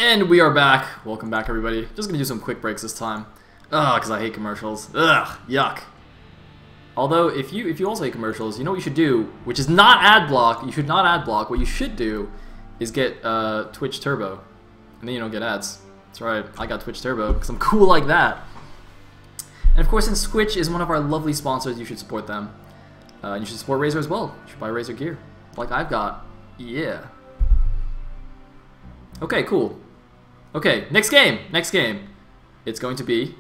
And we are back. Welcome back, everybody. Just gonna do some quick breaks this time. Ugh, because I hate commercials. Ugh, yuck. Although, if you also hate commercials, you know what you should do, which is not ad block. You should not ad block. What you should do is get Twitch Turbo, and then you don't get ads. That's right. I got Twitch Turbo because I'm cool like that. And of course, since Twitch is one of our lovely sponsors, you should support them. You should support Razer as well. You should buy Razer gear, like I've got. Yeah. Okay, cool. Okay, next game. Next game. It's going to be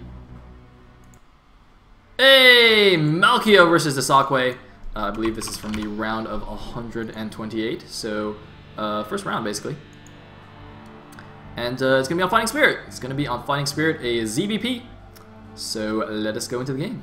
Malkiyah versus dsaqwe. I believe this is from the round of 128. So, first round basically. And it's gonna be on Fighting Spirit. It's gonna be on Fighting Spirit, a ZVP. So let us go into the game.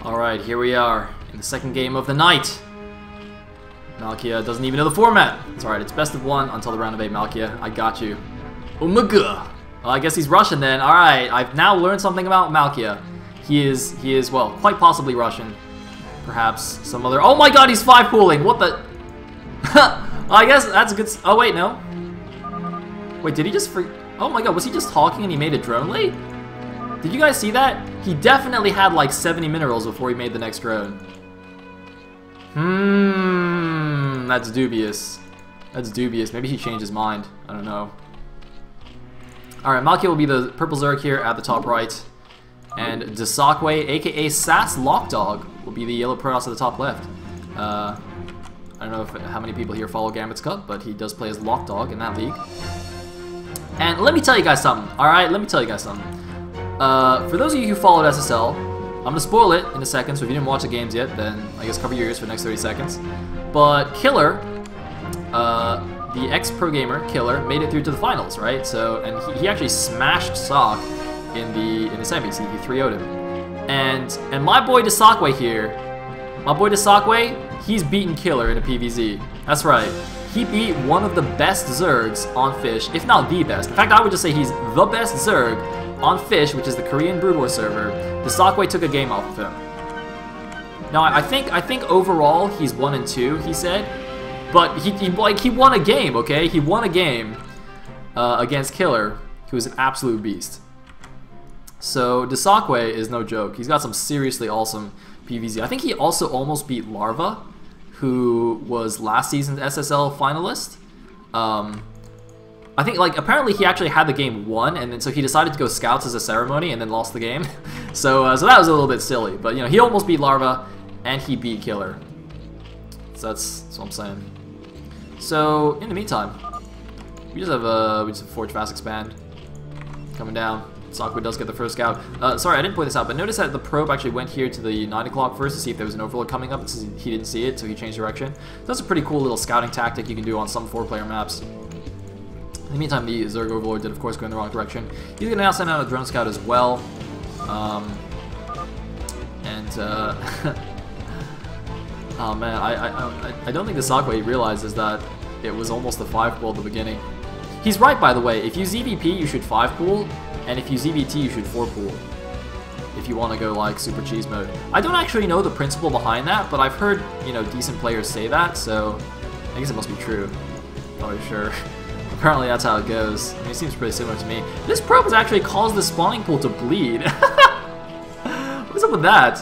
Alright, here we are in the second game of the night. Malkiyah doesn't even know the format. It's alright, it's best of one until the round of 8. Malkiyah, I got you. Oh my god. Well, I guess he's Russian then. Alright, I've now learned something about Malkiyah. He is, well, quite possibly Russian. Perhaps some other... Oh my god, he's 5-pooling! What the... I guess that's a good... Oh wait, no. Wait, did he just... Oh my god, was he just talking and he made a drone late? Did you guys see that? He definitely had like 70 minerals before he made the next drone. That's dubious. That's dubious. Maybe he changed his mind. I don't know. Alright, Malkiyah will be the purple Zerg here at the top right. And dsaqwe, aka Sass Lockdog, will be the yellow Protoss at the top left. I don't know how many people here follow Gambit's Cup, but he does play as Lockdog in that league. And let me tell you guys something, alright? Let me tell you guys something. For those of you who followed SSL, I'm going to spoil it in a second, so if you didn't watch the games yet, then I guess cover your ears for the next 30 seconds. But Killer, the ex-pro gamer, Killer, made it through to the finals, right? So, and he actually smashed Sock in the semis, he 3-0'd him. And my boy dsaqwe here, he's beaten Killer in a PvZ. That's right. He beat one of the best Zergs on Fish, if not the best. In fact, I would just say he's the best Zerg on Fish, which is the Korean Brood War server. dsaqwe took a game off of him. Now, I think overall he's 1-2. He said, but he won a game. Okay, he won a game against Killer, who is an absolute beast. So dsaqwe is no joke. He's got some seriously awesome PvZ. I think he also almost beat Larva, who was last season's SSL finalist. I think, like, apparently he actually had the game won, and then so he decided to go scouts as a ceremony and then lost the game. so that was a little bit silly, but you know, he almost beat Larva and he beat Killer. So that's what I'm saying. So in the meantime, we just have Forge Fast Expand coming down. dsaqwe does get the first scout. Sorry, I didn't point this out, but notice that the probe actually went here to the 9 o'clock first to see if there was an overload coming up. He didn't see it, so he changed direction. So that's a pretty cool little scouting tactic you can do on some 4-player maps. In the meantime, the Zerg Overlord did, of course, go in the wrong direction. He's going to now send out a drone scout as well. Oh man, I don't think dsaqwe realizes that it was almost a 5-pool at the beginning. He's right, by the way. If you ZVP, you should 5-pool, and if you ZVT, you should 4-pool. If you want to go like super cheese mode. I don't actually know the principle behind that, but I've heard, you know, decent players say that, so I guess it must be true. Not really sure. Apparently that's how it goes. I mean, it seems pretty similar to me. This probe has actually caused the spawning pool to bleed. What's up with that?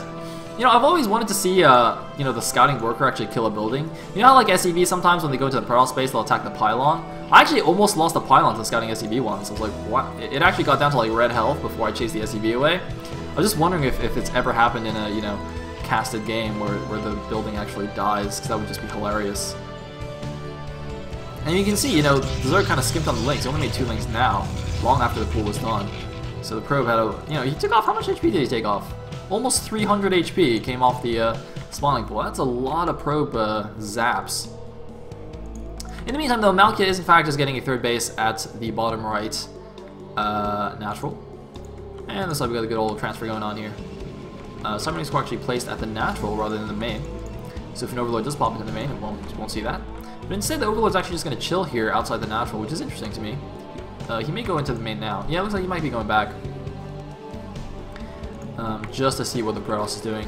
You know, I've always wanted to see, you know, the scouting worker actually kill a building. You know how, like, SCV sometimes when they go to the Protoss space, they'll attack the pylon? I actually almost lost the pylon to the scouting SCV once. I was like, what? It actually got down to, like, red health before I chased the SCV away. I was just wondering if it's ever happened in a, you know, casted game where the building actually dies, because that would just be hilarious. And you can see, you know, the Zerg kind of skimped on the links. He only made 2 links now, long after the pool was done. So the probe had a, you know, he took off, how much HP did he take off? Almost 300 HP came off the spawning pool. That's a lot of probe zaps. In the meantime, though, Malkiyah is in fact just getting a third base at the bottom right natural. And looks like we got a good old transfer going on here. Submarine score actually placed at the natural rather than the main. So if an Overlord does pop into the main, it won't see that. But instead, the Overlord's actually just going to chill here outside the natural, which is interesting to me. He may go into the main now. Yeah, it looks like he might be going back. Just to see what the Protoss is doing.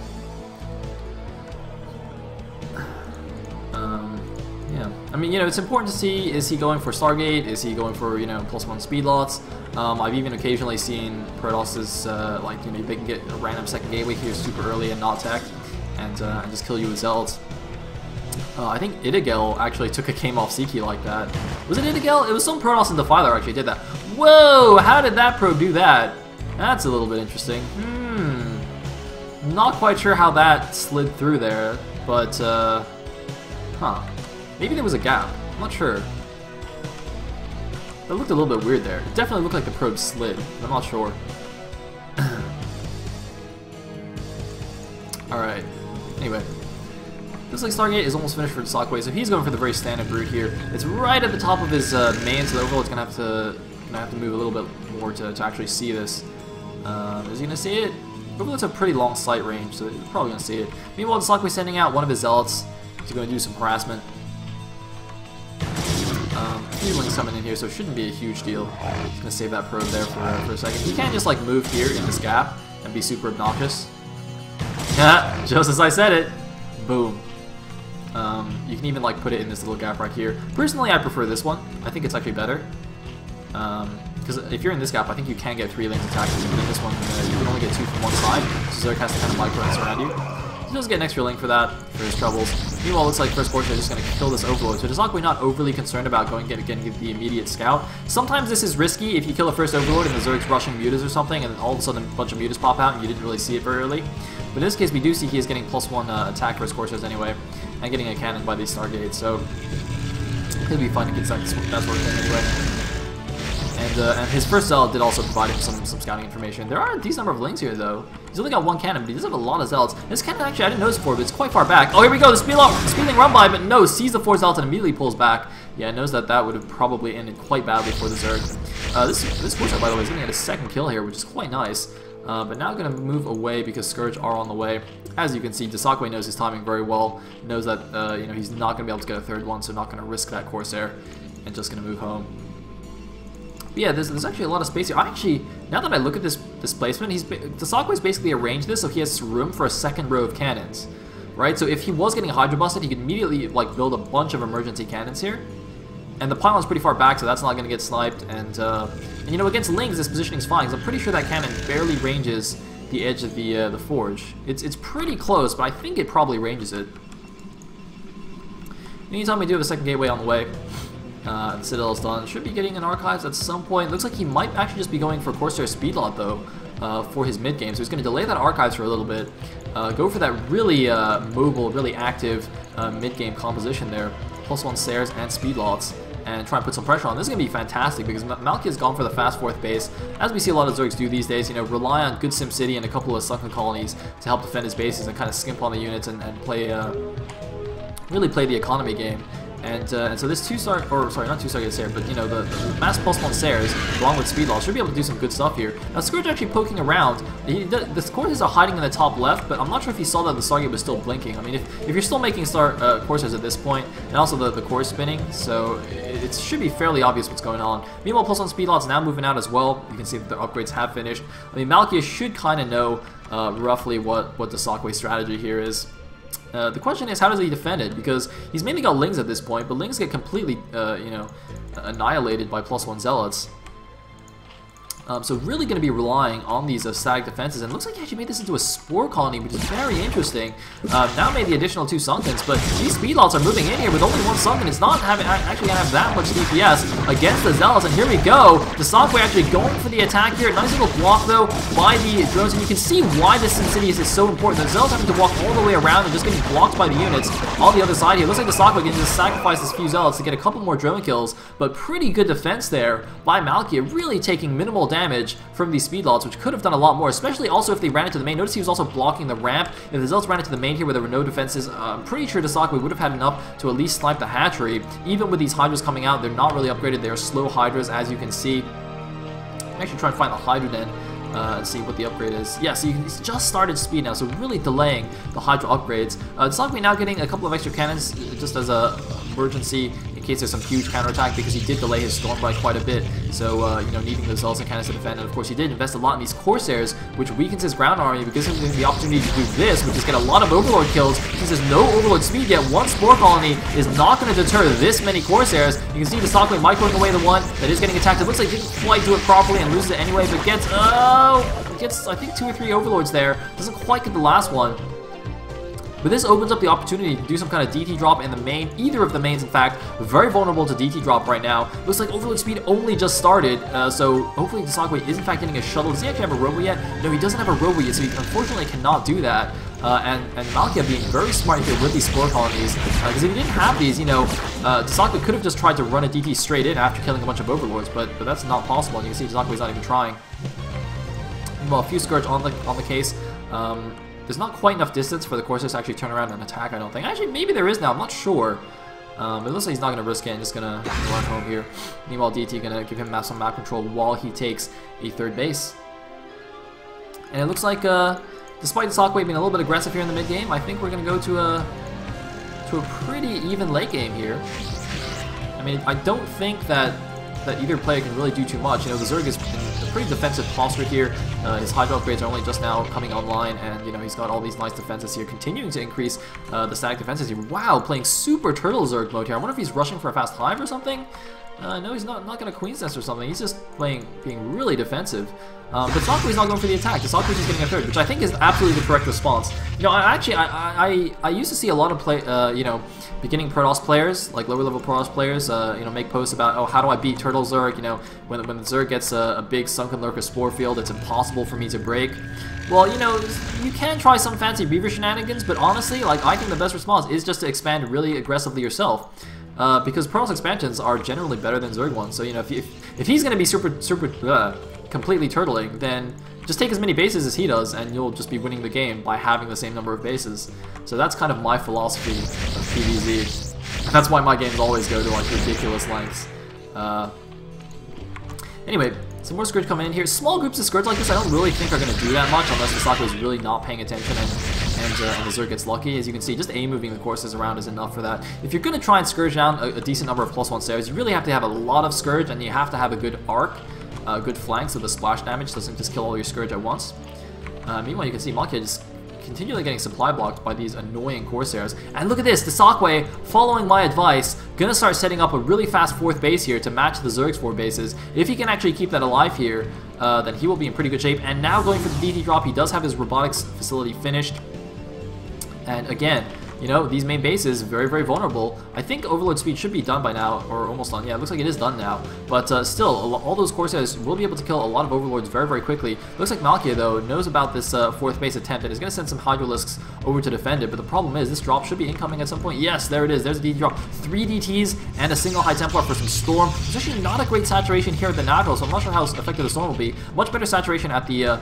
Yeah, I mean, you know, it's important to see, is he going for Stargate? Is he going for, you know, +1 speed lots? I've even occasionally seen Protosses, like, you know, they can get a random second gateway here super early and not tech, and just kill you with Zealots. I think Idigel actually took a game off Seiki like that. Was it Idigel? It was some Protoss in Defiler actually did that. Whoa! How did that pro do that? That's a little bit interesting. Not quite sure how that slid through there, but, huh. Maybe there was a gap. I'm not sure. That looked a little bit weird there. It definitely looked like the probe slid. I'm not sure. Alright. Anyway. Looks like Stargate is almost finished for dsaqwe, so he's going for the very standard route here. It's right at the top of his main, so the Overlord's gonna have to move a little bit more to actually see this. Is he gonna see it? Overlord's a pretty long sight range, so he's probably gonna see it. Meanwhile, dsaqwe's sending out one of his Zealots. He's going to do some harassment. Few links coming in here, so it shouldn't be a huge deal. He's going to save that probe there for a second. He can't just like move here in this gap and be super obnoxious. Yeah, just as I said it. Boom. You can even like put it in this little gap right here. Personally, I prefer this one. I think it's actually better. Because if you're in this gap, I think you can get 3 lanes attacked. And in this one, you can only get 2 from one side, so Zerg has to kind of micro surround you. He does get an extra link for that, for his troubles. Meanwhile, it looks like First Fortune is just going to kill this Overlord, so dsaqwe not overly concerned about getting the immediate scout. Sometimes this is risky if you kill a first Overlord and the Zerg's rushing mutas or something, and then all of a sudden a bunch of mutas pop out and you didn't really see it very early. But in this case, we do see he is getting +1 attack First Corsairs anyway, and getting a cannon by these Stargates, so it'll be fun to get that sort of thing anyway. And his first Zealot did also provide him some scouting information. There are a decent number of links here, though. He's only got 1 cannon, but he does have a lot of Zealots. This cannon, actually, I didn't notice before, but it's quite far back. Oh, here we go, the speedling run by, but no, sees the 4 Zealots and immediately pulls back. Yeah, knows that would have probably ended quite badly for the Zerg. This Forcer, by the way, is going to get a second kill here, which is quite nice. But now going to move away because Scourge are on the way. As you can see, dsaqwe knows his timing very well. Knows that you know, he's not going to be able to get a third one, so not going to risk that Corsair, and just going to move home. But yeah, there's actually a lot of space here. Now that I look at this placement, dsaqwe's basically arranged this so he has room for a second row of cannons, right? So if he was getting Hydra busted, he could immediately like build a bunch of emergency cannons here. And the pylon's pretty far back, so that's not going to get sniped. And you know, against Lings, this positioning is fine, because I'm pretty sure that cannon barely ranges the edge of the forge. It's pretty close, but I think it probably ranges it. Anytime we do have a second gateway on the way, the Citadel is done. Should be getting an Archives at some point. Looks like he might actually just be going for Corsair Speedlot, though, for his mid-game. So he's going to delay that Archives for a little bit. Go for that really mobile, really active mid-game composition there. +1 Stairs and Speedlots, and try and put some pressure on. This is going to be fantastic because Malkiyah's gone for the fast 4th base, as we see a lot of Zergs do these days, you know, rely on good SimCity and a couple of sunken colonies to help defend his bases and kind of skimp on the units and play, really play the economy game. And so this 2-star, or sorry, not 2-star Stairs, but you know, the mass +1 Stairs, along with Speedlaw, should be able to do some good stuff here. Now, Scourge actually poking around. The Corsairs are hiding in the top left, but I'm not sure if he saw that the Stargate was still blinking. I mean, if you're still making Corsairs at this point, and also the core is spinning, so it should be fairly obvious what's going on. Meanwhile, +1 Speedlot's now moving out as well. You can see that the upgrades have finished. I mean, Malkiyah should kind of know roughly what the dsaqwe strategy here is. The question is, how does he defend it? Because he's mainly got Lings at this point, but Lings get completely, you know, annihilated by +1 Zealots. So really going to be relying on these static defenses, and it looks like he actually made this into a Spore Colony, which is very interesting. Now made the additional 2 Sunkens, but these Speedlots are moving in here with only 1 Sunken. It's not actually going to have that much DPS against the Zealots, and here we go. dsaqwe actually going for the attack here. Nice little block, though, by the drones, and you can see why this SimCity is so important. The Zealots having to walk all the way around and just getting blocked by the units on the other side here. Looks like dsaqwe can just sacrifice this few Zealots to get a couple more drone kills, but pretty good defense there by Malkiyah, really taking minimal damage damage from these speed lots, which could have done a lot more, especially also if they ran into the main. Notice he was also blocking the ramp. If the Zealots ran into the main here where there were no defenses, I'm pretty sure dsaqwe would have had enough to at least snipe the hatchery. Even with these Hydras coming out, they're not really upgraded. They're slow Hydras, as you can see. I'm actually trying to find the Hydra Den and see what the upgrade is. Yeah, so he's just started speed now, so really delaying the Hydra upgrades. dsaqwe now getting a couple of extra cannons just as a emergency in case there's some huge counterattack, because he did delay his Storm by quite a bit. So, you know, needing those Zealots and cannons to defend. And of course, he did invest a lot in these Corsairs, which weakens his ground army, because gives him the opportunity to do this, which is get a lot of Overlord kills. Since there's no Overlord speed yet, one Spore Colony is not going to deter this many Corsairs. You can see dsaqwe microing away the one that is getting attacked. It looks like he didn't quite do it properly and loses it anyway, but gets, I think 2 or 3 Overlords there. Doesn't quite get the last one. But this opens up the opportunity to do some kind of DT drop in the main. Either of the mains, in fact, very vulnerable to DT drop right now. Looks like Overlord speed only just started, so hopefully dsaqwe is in fact getting a shuttle. Does he actually have a Robo yet? No, he doesn't have a Robo yet, so he unfortunately cannot do that. And Malkiyah being very smart here with these Spore Colonies, because if he didn't have these, you know, dsaqwe could have just tried to run a DT straight in after killing a bunch of Overlords, but that's not possible. And you can see dsaqwe's not even trying. Well, a few Scourge on the case. There's not quite enough distance for the Corsairs to actually turn around and attack, I don't think. Actually, maybe there is now, I'm not sure. But it looks like he's not going to risk it and just going to run home here. Meanwhile, DT going to give him some map control while he takes a 3rd base. And it looks like, despite dsaqwe being a little bit aggressive here in the mid game, I think we're going to go to a pretty even late game here. I mean, I don't think that either player can really do too much. You know, the Zerg is in a pretty defensive posture here. His Hydra upgrades are only just now coming online, and you know, he's got all these nice defenses here, continuing to increase the static defenses here. Wow, playing super Turtle Zerg mode here. I wonder if he's rushing for a fast Hive or something. No, he's not going to Queen's Nest or something. He's just being really defensive. But dsaqwe's not going for the attack. dsaqwe's just getting a 3rd, which I think is absolutely the correct response. You know, I used to see a lot of you know, beginning Protoss players, like lower level Protoss players, you know, make posts about, oh, how do I beat Turtle Zerg? You know, when the Zerg gets a big Sunken Lurker Spore field, it's impossible for me to break. Well, you know, you can try some fancy Reaver shenanigans, but honestly, like, I think the best response is just to expand really aggressively yourself. Because Protoss expansions are generally better than Zerg ones. So, you know, if he's going to be completely turtling, then just take as many bases as he does, and you'll just be winning the game by having the same number of bases. So that's kind of my philosophy of PvZ. That's why my games always go to like ridiculous lengths. Anyway, some more Scourge coming in here. Small groups of Scourge like this I don't really think are going to do that much unless dsaqwe is really not paying attention and the Zerg gets lucky. As you can see, just moving the Corsairs around is enough for that. If you're going to try and Scourge down a decent number of +1 stairs, you really have to have a lot of Scourge, and you have to have a good arc, good flank, so the splash damage doesn't just kill all your Scourge at once. Meanwhile, you can see Malkiyah just continually getting supply blocked by these annoying Corsairs. And look at this, dsaqwe, following my advice, gonna start setting up a really fast 4th base here to match the Zerg's 4 bases. If he can actually keep that alive here, then he will be in pretty good shape. And now going for the DT drop, he does have his robotics facility finished. And again, you know, these main bases, very, very vulnerable. I think Overlord speed should be done by now, or almost done. Yeah, it looks like it is done now. But still, all those Corsairs will be able to kill a lot of Overlords very, very quickly. Looks like Malkiyah, though, knows about this 4th base attempt and is going to send some Hydralisks over to defend it. But the problem is, this drop should be incoming at some point. Yes, there it is. There's a DT drop. 3 DTs and a single High Templar for some Storm. There's actually not a great saturation here at the Natural, so I'm not sure how effective the Storm will be. Much better saturation at the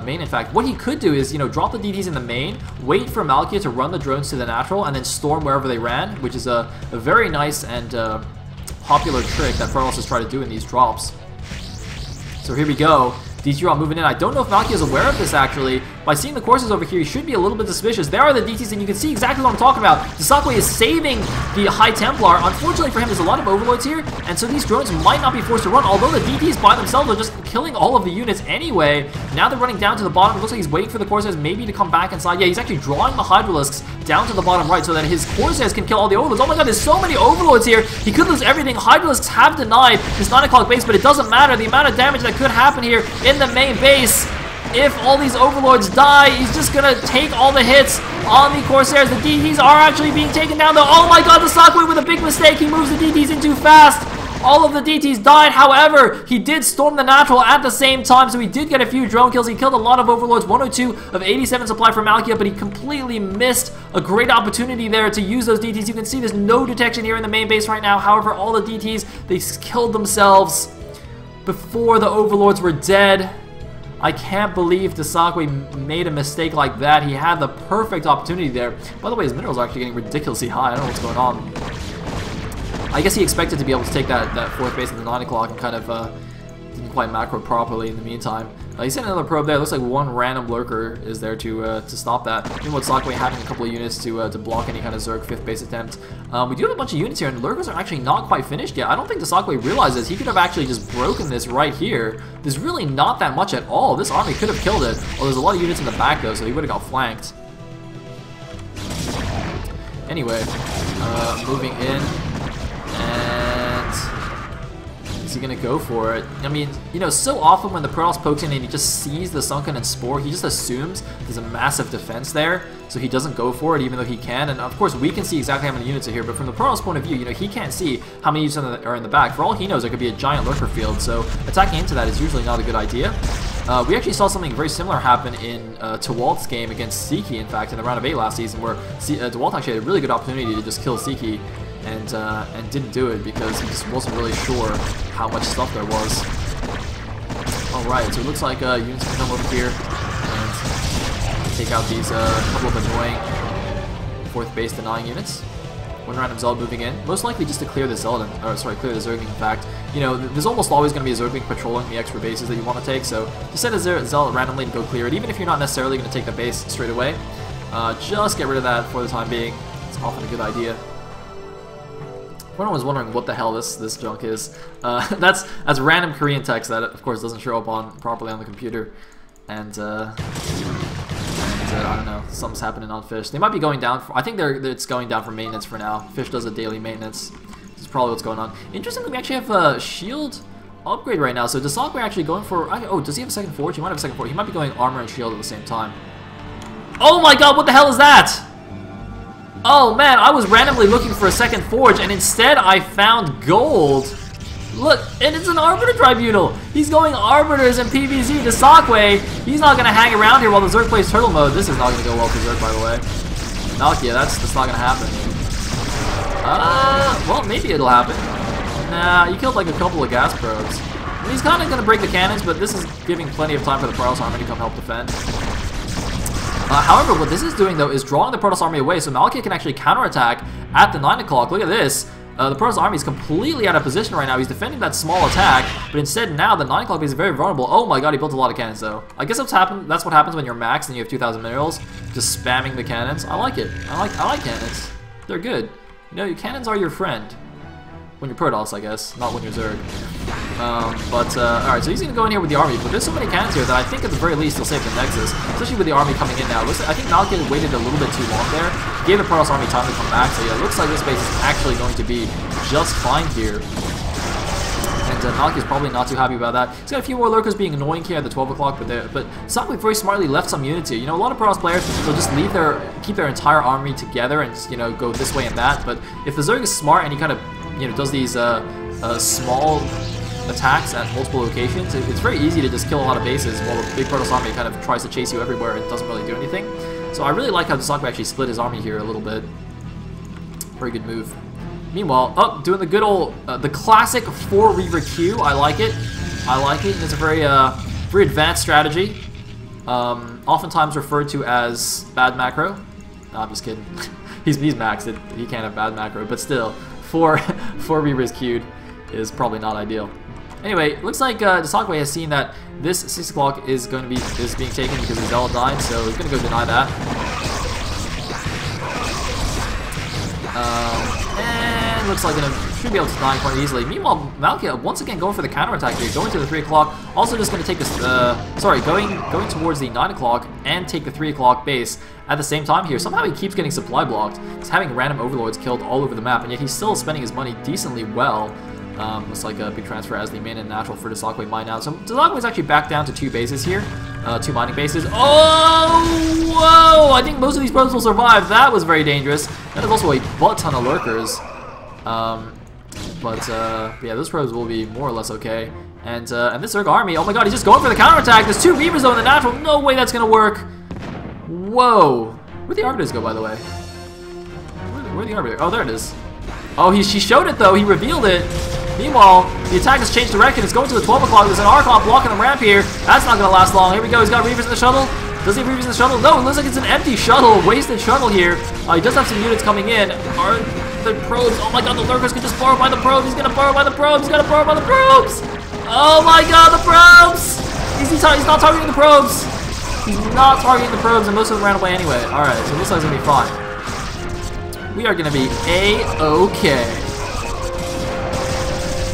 main, in fact. What he could do is, you know, drop the DTs in the main, wait for Malkiyah to run the drones to the Natural, and then storm wherever they ran, which is a very nice and popular trick that Protoss has tried to do in these drops. So here we go. DT drop moving in. I don't know if Malkiyah is aware of this, actually. By seeing the Corsairs over here, he should be a little bit suspicious. There are the DTs, and you can see exactly what I'm talking about. dsaqwe is saving the High Templar. Unfortunately for him, there's a lot of Overlords here, and so these drones might not be forced to run, although the DTs by themselves are just killing all of the units anyway. Now they're running down to the bottom. It looks like he's waiting for the Corsairs maybe to come back inside. Yeah, he's actually drawing the Hydralisks down to the bottom right so that his Corsairs can kill all the Overlords. Oh my god, there's so many Overlords here. He could lose everything. Hydralisks have denied his 9 o'clock base, but it doesn't matter. The amount of damage that could happen here in the main base, if all these Overlords die, he's just gonna take all the hits on the Corsairs. The DTs are actually being taken down, though. Oh my god, dsaqwe with a big mistake. He moves the DTs in too fast. All of the DTs died. However, he did storm the Natural at the same time, so he did get a few drone kills. He killed a lot of Overlords, 102 of 87 supply for Malkiyah, but he completely missed a great opportunity there to use those DTs. You can see there's no detection here in the main base right now. However, all the DTs, they killed themselves. before the Overlords were dead. I can't believe dsaqwe made a mistake like that. He had the perfect opportunity there. By the way, his minerals are actually getting ridiculously high. I don't know what's going on. I guess he expected to be able to take that 4th base at the 9 o'clock and kind of didn't quite macro properly in the meantime. He sent another probe there. Looks like one random lurker is there to stop that. Even with dsaqwe having a couple of units to block any kind of Zerg 5th base attempt. We do have a bunch of units here, and lurkers are actually not quite finished yet. I don't think dsaqwe realizes he could have actually just broken this right here. There's really not that much at all. This army could have killed it. Well, there's a lot of units in the back though, so he would have got flanked. Anyway, moving in. Is he gonna go for it? I mean, you know, so often when the Protoss pokes in and he just sees the Sunken and Spore, he just assumes there's a massive defense there, so he doesn't go for it even though he can. And of course, we can see exactly how many units are here, but from the Protoss point of view, you know, he can't see how many units are in the back. For all he knows, there could be a giant lurker field, so attacking into that is usually not a good idea. We actually saw something very similar happen in DeWalt's game against Seiki, in fact, in the round of 8 last season, where DeWalt actually had a really good opportunity to just kill Seiki. And didn't do it because he just wasn't really sure how much stuff there was. Alright, so it looks like units can come over here and take out these couple of annoying 4th base denying units. One random Zealot moving in, most likely just to clear the Zealot, or sorry, clear the Zergling. In fact, you know, there's almost always going to be a Zergling patrolling the extra bases that you want to take, so just set a Zealot randomly to go clear it, even if you're not necessarily going to take the base straight away. Just get rid of that for the time being. It's often a good idea. Everyone was wondering what the hell this junk is. That's random Korean text that, of course, doesn't show up properly on the computer, and I don't know, something's happening on Fish. They might be going down. I think it's going down for maintenance for now. Fish does a daily maintenance. This is probably what's going on. Interestingly, we actually have a shield upgrade right now. So dsaqwe actually going for? Oh, does he have a second forge? He might have a second forge. He might be going armor and shield at the same time. Oh my God! What the hell is that? Oh man, I was randomly looking for a second forge, and instead I found gold. Look, and it's an Arbiter Tribunal. He's going Arbiters and PvZ dsaqwe. He's not going to hang around here while the Zerg plays Turtle Mode. This is not going to go well for Zerg, by the way. Malkiyah, that's not going to happen. Well, maybe it'll happen. Nah, you killed like a couple of gas probes. And he's kind of going to break the cannons, but this is giving plenty of time for the Protoss army to come help defend. However, what this is doing, though, is drawing the Protoss army away, so Malkiyah can actually counterattack at the 9 o'clock. Look at this. The Protoss army is completely out of position right now. He's defending that small attack, but instead now the 9 o'clock is very vulnerable. Oh my God, he built a lot of cannons, though. I guess that's what happens when you're maxed and you have 2,000 minerals. Just spamming the cannons. I like it. I like cannons. They're good. You know, your cannons are your friend. When you're Protoss, I guess, not when you're Zerg. Alright, so he's going to go in here with the army, but there's so many cannons here that I think at the very least he'll save the Nexus, especially with the army coming in now. I think Malkiyah waited a little bit too long there. He gave the Protoss army time to come back, so yeah, it looks like this base is actually going to be just fine here. And Malkiyah's probably not too happy about that. He's got a few more lurkers being annoying here at the 12 o'clock, but dsaqwe very smartly left some units here. You know, a lot of Protoss players will just keep their entire army together and, you know, go this way and that, but if the Zerg is smart and he kind of, you know, does these small attacks at multiple locations, it's very easy to just kill a lot of bases while the big Protoss army kind of tries to chase you everywhere and doesn't really do anything. So I really like how dsaqwe actually split his army here a little bit. Very good move. Meanwhile, doing the good old, the classic 4 Reaver Q. I like it. I like it. It's a very advanced strategy. Oftentimes referred to as bad macro. No, I'm just kidding. he's maxed it. He can't have bad macro, but still, 4 Reavers queued is probably not ideal. Anyway, looks like dsaqwe has seen that this 6 o'clock is being taken because his Zealot died, so he's gonna go deny that. And looks like should be able to deny quite easily. Meanwhile, Malkiyah once again going for the counterattack here, going to the 3 o'clock. Also just going to take this, going towards the 9 o'clock and take the 3 o'clock base at the same time here. Somehow he keeps getting supply blocked. He's having random overlords killed all over the map, and yet he's still spending his money decently well. Looks like a big transfer as the main and natural for dsaqwe mine now. So dsaqwe is actually back down to 2 bases here, 2 mining bases. Oh, whoa! I think most of these probes will survive. That was very dangerous. And there's also a butt ton of lurkers. Yeah, those probes will be more or less okay. And this Zerg army, oh my God, he's just going for the counterattack. There's 2 Reavers though in the natural. No way that's gonna work. Whoa! Where'd the Arbiters go, by the way? Where'd the Arbiter? Oh, there it is. Oh, she showed it though. He revealed it. Meanwhile, the attack has changed direction. It's going to the 12 o'clock. There's an Archon blocking the ramp here. That's not going to last long. Here we go. He's got Reavers in the shuttle. Does he have Reavers in the shuttle? No, it looks like it's an empty shuttle. Wasted shuttle here. He does have some units coming in. Are the probes? Oh my god, the lurkers can just borrow by the probes. He's going to borrow by the probes. He's going to borrow by the probes. Oh my god, the probes. He's not targeting the probes. He's not targeting the probes, and most of them ran away anyway. Alright, so it looks like it's going to be fine. We are going to be A-okay.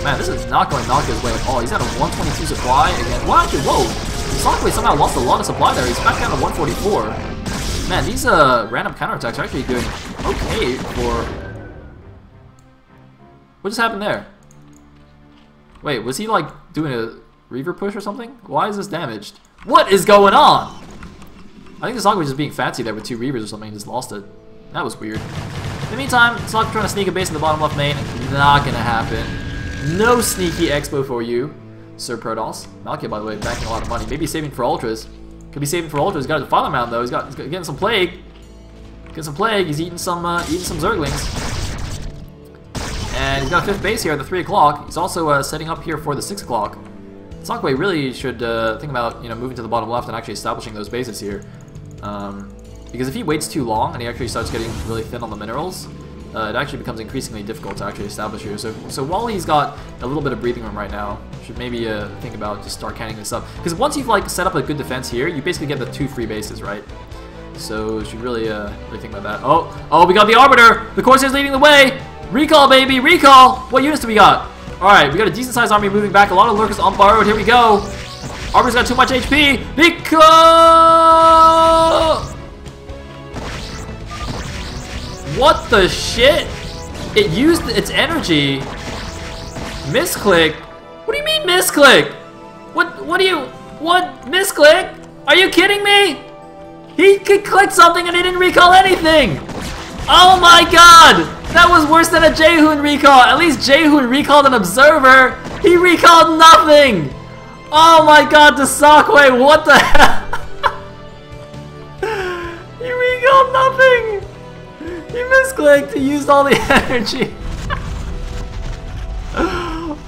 Man, this is not going Malkiyah's way at all. He's at a 122 supply again. Well, actually, whoa! dsaqwe somehow lost a lot of supply there. He's back down to 144. Man, these random counterattacks are actually doing okay for... What just happened there? Wait, was he like doing a Reaver push or something? Why is this damaged? What is going on? I think dsaqwe was just being fancy there with 2 Reavers or something and just lost it. That was weird. In the meantime, dsaqwe trying to sneak a base in the bottom left main. Not gonna happen. No sneaky expo for you, Sir Protoss. Malkiyah, by the way, backing a lot of money. Maybe saving for ultras. Could be saving for ultras. He's got a Defiler Mound though. He's getting some plague. Getting some plague. He's eating some Zerglings. And he's got a 5th base here at the 3 o'clock. He's also setting up here for the 6 o'clock. dsaqwe really should think about moving to the bottom left and actually establishing those bases here. Because if he waits too long and he actually starts getting really thin on the minerals, it actually becomes increasingly difficult to actually establish here. So while he's got a little bit of breathing room right now, should maybe think about just start canning this up. Because once you've like set up a good defense here, you basically get the 2 free bases, right? So should really think about that. Oh, we got the Arbiter! The Corsair's leading the way! Recall, baby, recall! What units do we got? Alright, we got a decent sized army moving back. A lot of lurkers on borrowed. Here we go. Arbiter's got too much HP. Because... What the shit? It used its energy. Misclick? What do you mean misclick? What misclick? Are you kidding me? He could click something and he didn't recall anything. Oh my god! That was worse than a Jaehoon recall. At least Jaehoon recalled an observer. He recalled nothing. Oh my god, dsaqwe, what the hell? He recalled nothing. He misclicked, he used all the energy.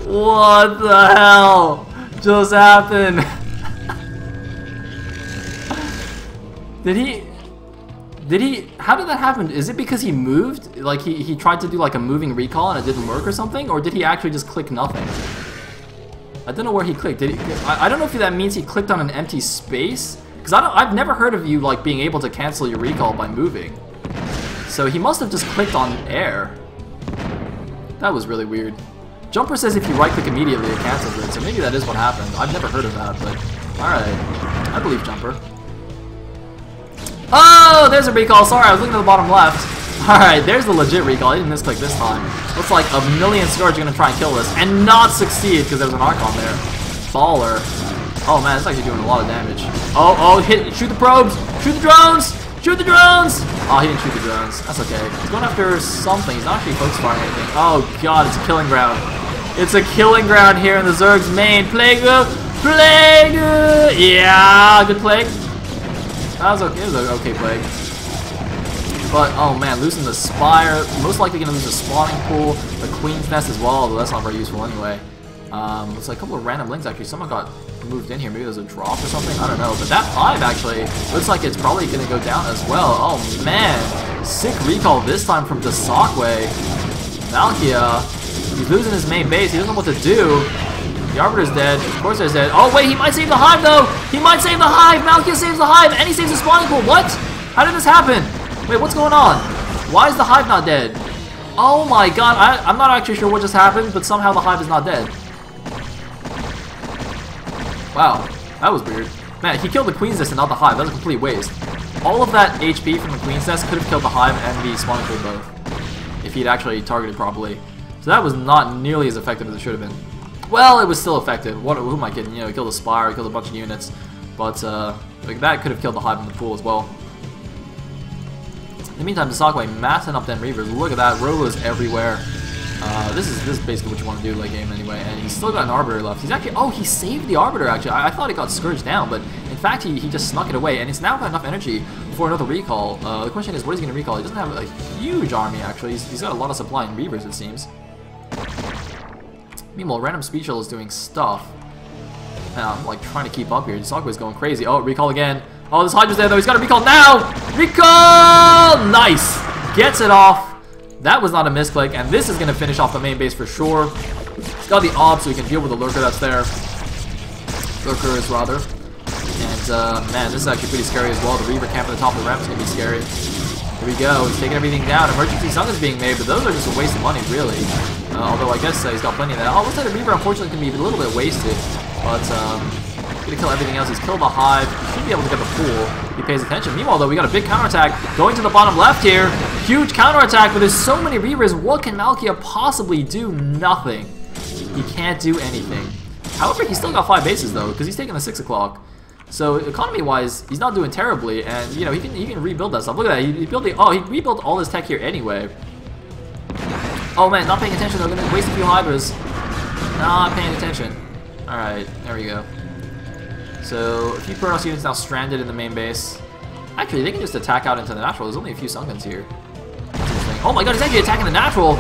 What the hell just happened? Did he, how did that happen? Is it because he moved? Like he tried to do like a moving recall and it didn't work or something? Or did he actually just click nothing? I don't know where he clicked. Did he, I don't know if that means he clicked on an empty space. Because I've never heard of you like being able to cancel your recall by moving. So he must have just clicked on air. That was really weird. Jumper says if you right click immediately it cancels it, so maybe that is what happened. I've never heard of that, but alright. I believe Jumper. Oh, there's a recall. Sorry, I was looking at the bottom left. Alright, there's the legit recall. I didn't misclick this time. Looks like a million Scourge are going to try and kill this and not succeed because there's an Archon there. Baller. Oh man, it's actually doing a lot of damage. Oh, shoot the probes! Shoot the drones! Shoot the drones! Oh, he didn't shoot the drones. That's okay. He's going after something. He's not actually focus firing anything. Oh god, it's a killing ground. It's a killing ground here in the Zerg's main. Plague! Plague! Yeah, good plague. That was okay. It was an okay plague. But, oh man, losing the Spire. Most likely going to lose the spawning pool. The Queen's Nest as well, although that's not very useful anyway. Looks like a couple of random links actually. Someone got moved in here. Maybe there's a drop or something. I don't know. But that 5 actually looks like it's probably going to go down as well. Oh man. Sick recall this time from dsaqwe. Malkiyah. He's losing his main base. He doesn't know what to do. The Arbiter's dead. Of course there's dead. Oh wait, he might save the Hive though. He might save the Hive. Malkiyah saves the Hive and he saves the spawning pool. What? How did this happen? Wait, what's going on? Why is the Hive not dead? Oh my god. I'm not actually sure what just happened, but somehow the Hive is not dead. Wow, that was weird. Man, he killed the Queen's Nest and not the Hive. That was a complete waste. All of that HP from the Queen's Nest could have killed the Hive and the spawning pool both, if he'd actually targeted properly. So that was not nearly as effective as it should have been. Well, it was still effective. Who am I kidding? You know, he killed a Spire, he killed a bunch of units, but like that could have killed the Hive in the pool as well. In the meantime, dsaqwe massing up them Reavers. Look at that, Ro is everywhere. This is basically what you want to do late game anyway, and he's still got an Arbiter left. He's actually, oh, he saved the Arbiter actually. I thought it got Scourged down, but in fact he just snuck it away, and it's now got enough energy for another recall. The question is, what is he going to recall? He doesn't have a huge army actually. He's got a lot of supply in Reavers it seems. Meanwhile, Random Speed Shuttle is doing stuff. And I'm like trying to keep up here. dsaqwe's going crazy. Oh, recall again. Oh, this Hydra's there though. He's got to recall now. Recall! Nice. Gets it off. That was not a misclick. And this is going to finish off the main base for sure. He's got the ob so he can deal with the lurker that's there. Lurkers, rather. And, man, this is actually pretty scary as well. The Reaver camp at the top of the ramp is going to be scary. Here we go. He's taking everything down. Emergency Sun is being made, but those are just a waste of money, really. Although, I guess he's got plenty of that. Oh, looks like the Reaver, unfortunately, can be a little bit wasted. But, going to kill everything else. He's killed the Hive. He should be able to get the pool if he pays attention. Meanwhile, though, we got a big counterattack going to the bottom left here. Huge counterattack, but there's so many Reavers. What can Malkiyah possibly do? Nothing. He can't do anything. However, he's still got 5 bases, though, because he's taking the 6 o'clock. So, economy-wise, he's not doing terribly, and, you know, he can rebuild that stuff. Look at that. He rebuilt all his tech here anyway. Oh, man, not paying attention. They're going to waste a few Hydras. Not paying attention. Alright, there we go. So, a few Protoss units now stranded in the main base. Actually, they can just attack out into the natural. There's only a few Sunkens here. Oh my god, he's actually attacking the natural!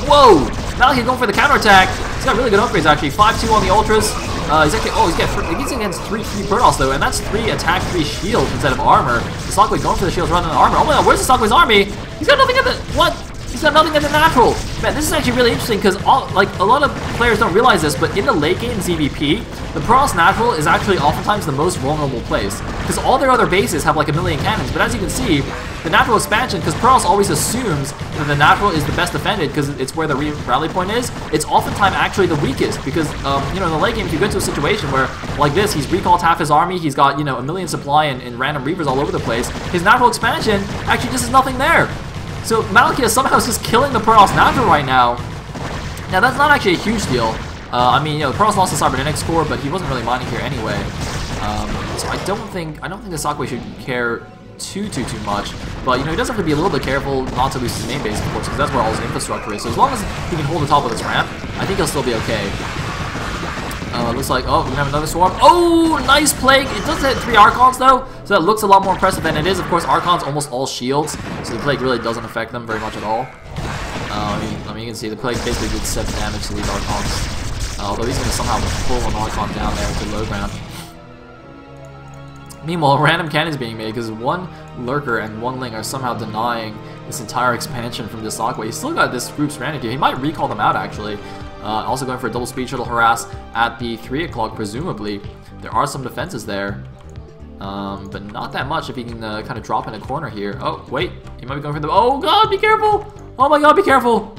Whoa! Malkiyah going for the counterattack. He's got really good upgrades, actually. 5-2 on the Ultras. He's actually, he's against 3 Protoss, though, and that's 3 attack, 3 shield instead of armor. The dsaqwe going for the shields rather than the armor. Oh my god, where's the dsaqwe's army? He's got nothing at the... What? He's got nothing at the natural. Man, this is actually really interesting because a lot of players don't realize this, but in the late game ZVP, the Protoss natural is actually oftentimes the most vulnerable place because all their other bases have like a million cannons. But as you can see, the natural expansion, because Protoss always assumes that the natural is the best defended because it's where the rally point is. It's oftentimes actually the weakest because you know, in the late game, if you get to a situation where like this, he's recalled half his army, he's got, you know, a million supply and random Reavers all over the place. His natural expansion actually just is nothing there. So Malkiyah somehow is just killing the Protoss natural right now. Now that's not actually a huge deal. I mean, you know, the Protoss lost the cybernetics core, but he wasn't really mining here anyway. So I don't think the dsaqwe should care too much. But you know, he does have to be a little bit careful not to lose his main base, of course, because that's where all his infrastructure is. So as long as he can hold the top of this ramp, I think he'll still be okay. Looks like, oh, we have another swarm. Oh, nice plague. It does hit 3 Archons, though, so that looks a lot more impressive than it is. Of course, Archons almost all shields, so the plague really doesn't affect them very much at all. I mean, you can see the plague basically did 7 damage to these Archons. Although he's going to somehow pull an Archon down there to low ground. Meanwhile, random cannons being made because 1 Lurker and 1 Ling are somehow denying this entire expansion from dsaqwe. He's still got this group stranded here. He might recall them out, actually. Also going for a double speed shuttle harass at the 3 o'clock, presumably. There are some defenses there, but not that much if he can kind of drop in a corner here. Oh, wait, he might be going for the... Oh, God, be careful! Oh, my God, be careful!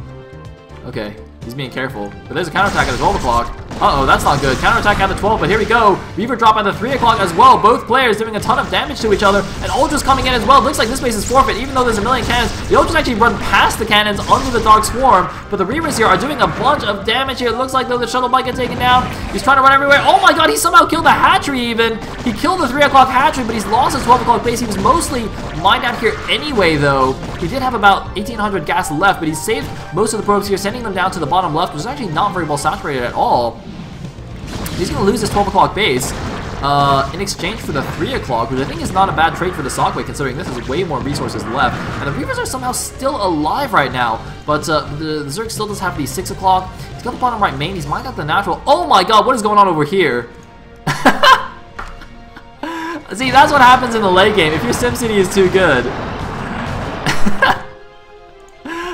Okay, he's being careful. But there's a counterattack at the 12 o'clock. Uh-oh, that's not good. Counterattack at the 12, but here we go. Reaver drop at the 3 o'clock as well. Both players doing a ton of damage to each other. And Ultra's coming in as well. Looks like this base is forfeit, even though there's a million cannons. The Ultras actually run past the cannons under the Dark Swarm, but the Reavers here are doing a bunch of damage here. It looks like, though, the shuttle might get taken down. He's trying to run everywhere. Oh my god, he somehow killed the hatchery even. He killed the 3 o'clock hatchery, but he's lost his 12 o'clock base. He was mostly mined out here anyway, though. He did have about 1,800 gas left, but he saved most of the probes here, sending them down to the bottom left, which is actually not very well saturated at all. He's going to lose his 12 o'clock base in exchange for the 3 o'clock, which I think is not a bad trade for the dsaqwe, considering this has way more resources left. And the Reavers are somehow still alive right now, but the Zerg still does have the 6 o'clock. He's got the bottom right main. He's mined out the natural. Oh my god, what is going on over here? See, that's what happens in the late game if your SimCity is too good.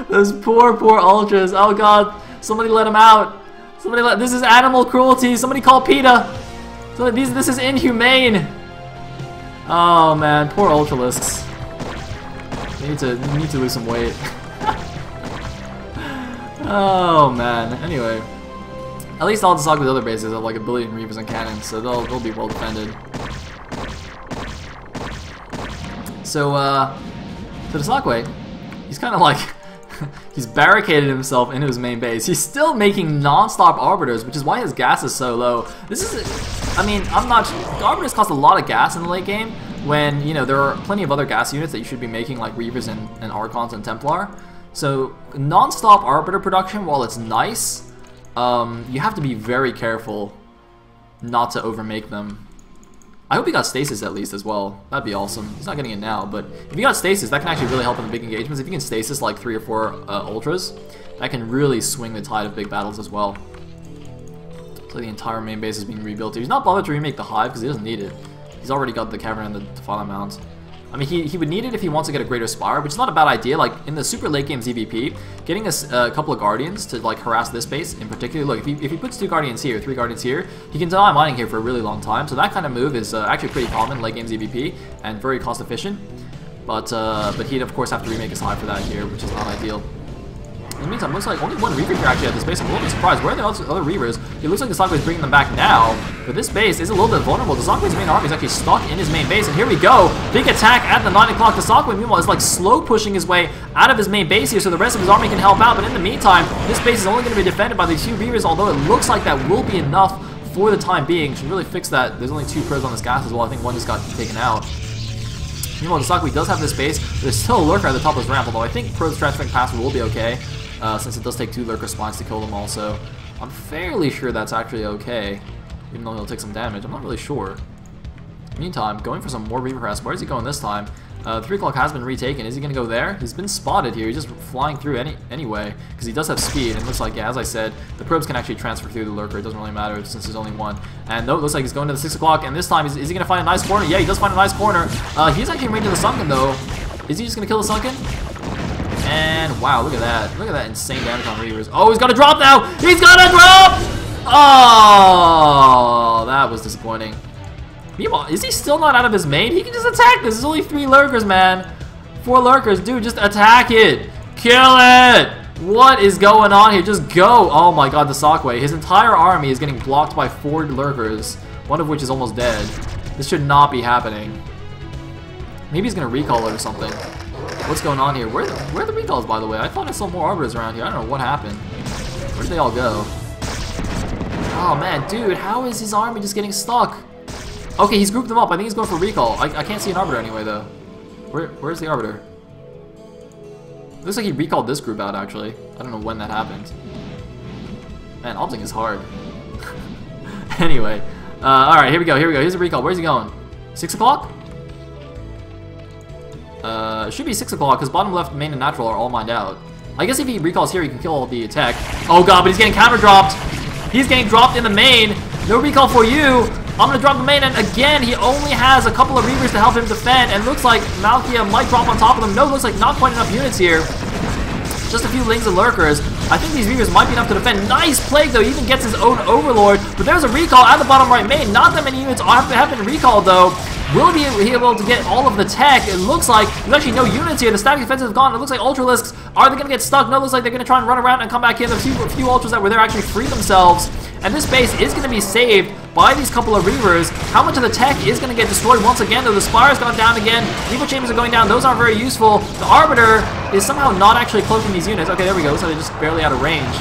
Those poor Ultras. Oh god, somebody let him out. This is animal cruelty. Somebody call PETA. This is inhumane. Oh man, poor Ultralisks. You need to lose some weight. Oh man. Anyway, at least all the dsaqwe's other bases have like 1 billion Reavers and cannons, so they'll be well defended. So the dsaqwe, he's kind of like. He's barricaded himself into his main base. He's still making non-stop arbiters, which is why his gas is so low. This is, I mean, I'm not. Arbiters cost a lot of gas in the late game when, you know, there are plenty of other gas units that you should be making, like Reavers and Archons and Templar. So non-stop arbiter production, while it's nice, you have to be very careful not to overmake them. I hope he got stasis at least as well. That'd be awesome. He's not getting it now, but if he got stasis, that can actually really help in the big engagements. If you can stasis like 3 or 4 Ultras, that can really swing the tide of big battles as well. like the entire main base is being rebuilt here. He's not bothered to remake the hive because he doesn't need it. He's already got the cavern and the defilement mount. I mean, he would need it if he wants to get a greater spire, which is not a bad idea. Like, in the super late game ZVP, getting a couple of guardians to, like, harass this base in particular. Look, if he puts 2 guardians here, 3 guardians here, he can deny mining here for a really long time. So that kind of move is actually pretty common in late game ZVP and very cost efficient. But he'd, of course, have to remake his hive for that here, which is not ideal. In the meantime, looks like only 1 Reaver here actually at this base. I'm a little bit surprised. Where are the other Reavers? It looks like the dsaqwe is bringing them back now. But this base is a little bit vulnerable. The dsaqwe's main army is actually stuck in his main base. And here we go. Big attack at the 9 o'clock. The dsaqwe, meanwhile, is like slow pushing his way out of his main base here so the rest of his army can help out. But in the meantime, this base is only going to be defended by these 2 Reavers, although it looks like that will be enough for the time being. Should really fix that. There's only 2 probes on this gas as well. I think 1 just got taken out. Meanwhile, the dsaqwe does have this base. There's still a lurker at the top of his ramp, although I think probes transferring past will be okay. Since it does take 2 lurker spawns to kill them also. I'm fairly sure that's actually okay, even though he'll take some damage. I'm not really sure. Meantime, going for some more Reaver harass. Where is he going this time? 3 o'clock has been retaken. Is he going to go there? He's been spotted here. He's just flying through anyway, because he does have speed. And it looks like, yeah, as I said, the probes can actually transfer through the lurker. It doesn't really matter since there's only 1. And no, it looks like he's going to the 6 o'clock. And this time, is he going to find a nice corner? Yeah, he does find a nice corner. He's actually in range of the sunken, though. Is he just going to kill the sunken? And wow, look at that. Look at that insane damage on Reavers. Oh, he's got to drop now! He's got to drop! Oh, that was disappointing. Meanwhile, is he still not out of his main? He can just attack this. There's only 3 lurkers, man. 4 lurkers. Dude, just attack it. Kill it. What is going on here? Just go. Oh my god, the dsaqwe. His entire army is getting blocked by 4 lurkers, one of which is almost dead. This should not be happening. Maybe he's going to recall it or something. What's going on here? Where are the recalls, by the way? I thought I saw more arbiters around here. I don't know what happened. Where'd they all go? Oh, man, dude, how is his army just getting stuck? Okay, he's grouped them up. I think he's going for recall. I can't see an arbiter anyway, though. Where's the arbiter? Looks like he recalled this group out, actually. I don't know when that happened. Man, opting is hard. Anyway. Alright, here we go. Here's a recall. Where's he going? 6 o'clock? It should be 6 o'clock because bottom left, main, and natural are all mined out. I guess if he recalls here, he can kill all the attack. Oh god, but he's getting counter dropped. He's getting dropped in the main. No recall for you. I'm gonna drop the main, and again, he only has a couple of Reavers to help him defend, and looks like Malkiyah might drop on top of them. No, looks like not quite enough units here. Just a few Lings and Lurkers. I think these Reavers might be enough to defend. Nice Plague, though. He even gets his own Overlord. But there's a recall at the bottom right main. Not that many units have been recalled, though. Will be able to get all of the tech. It looks like there's actually no units here. The static defenses have gone. It looks like Ultralisks, are they going to get stuck? No, it looks like they're going to try and run around and come back in. The few Ultras that were there actually free themselves. And this base is going to be saved by these couple of Reavers. How much of the tech is going to get destroyed once again, though? The Spire's gone down again. Evo Chambers are going down. Those aren't very useful. The Arbiter is somehow not actually cloaking these units. Okay, there we go. So they're just barely out of range.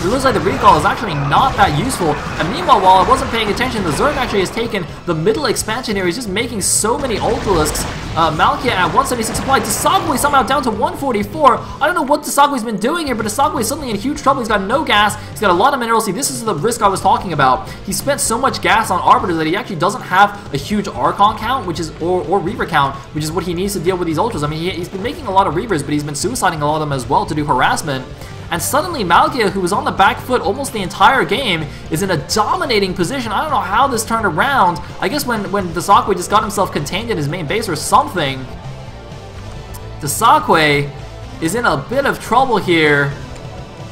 It looks like the recall is actually not that useful. And meanwhile, while I wasn't paying attention, the Zerg actually has taken the middle expansion here. He's just making so many Ultralisks. Malkiyah at 176 supply. dsaqwe somehow down to 144. I don't know what dsaqwe's been doing here, but dsaqwe is suddenly in huge trouble. He's got no gas. He's got a lot of minerals. See, this is the risk I was talking about. He spent so much gas on Arbiters that he actually doesn't have a huge Archon count, which is or Reaver count, which is what he needs to deal with these Ultras. I mean, he's been making a lot of Reavers, but he's been suiciding a lot of them as well to do harassment. And suddenly Malkiyah, who was on the back foot almost the entire game, is in a dominating position. I don't know how this turned around. I guess when dsaqwe just got himself contained in his main base or something. dsaqwe is in a bit of trouble here.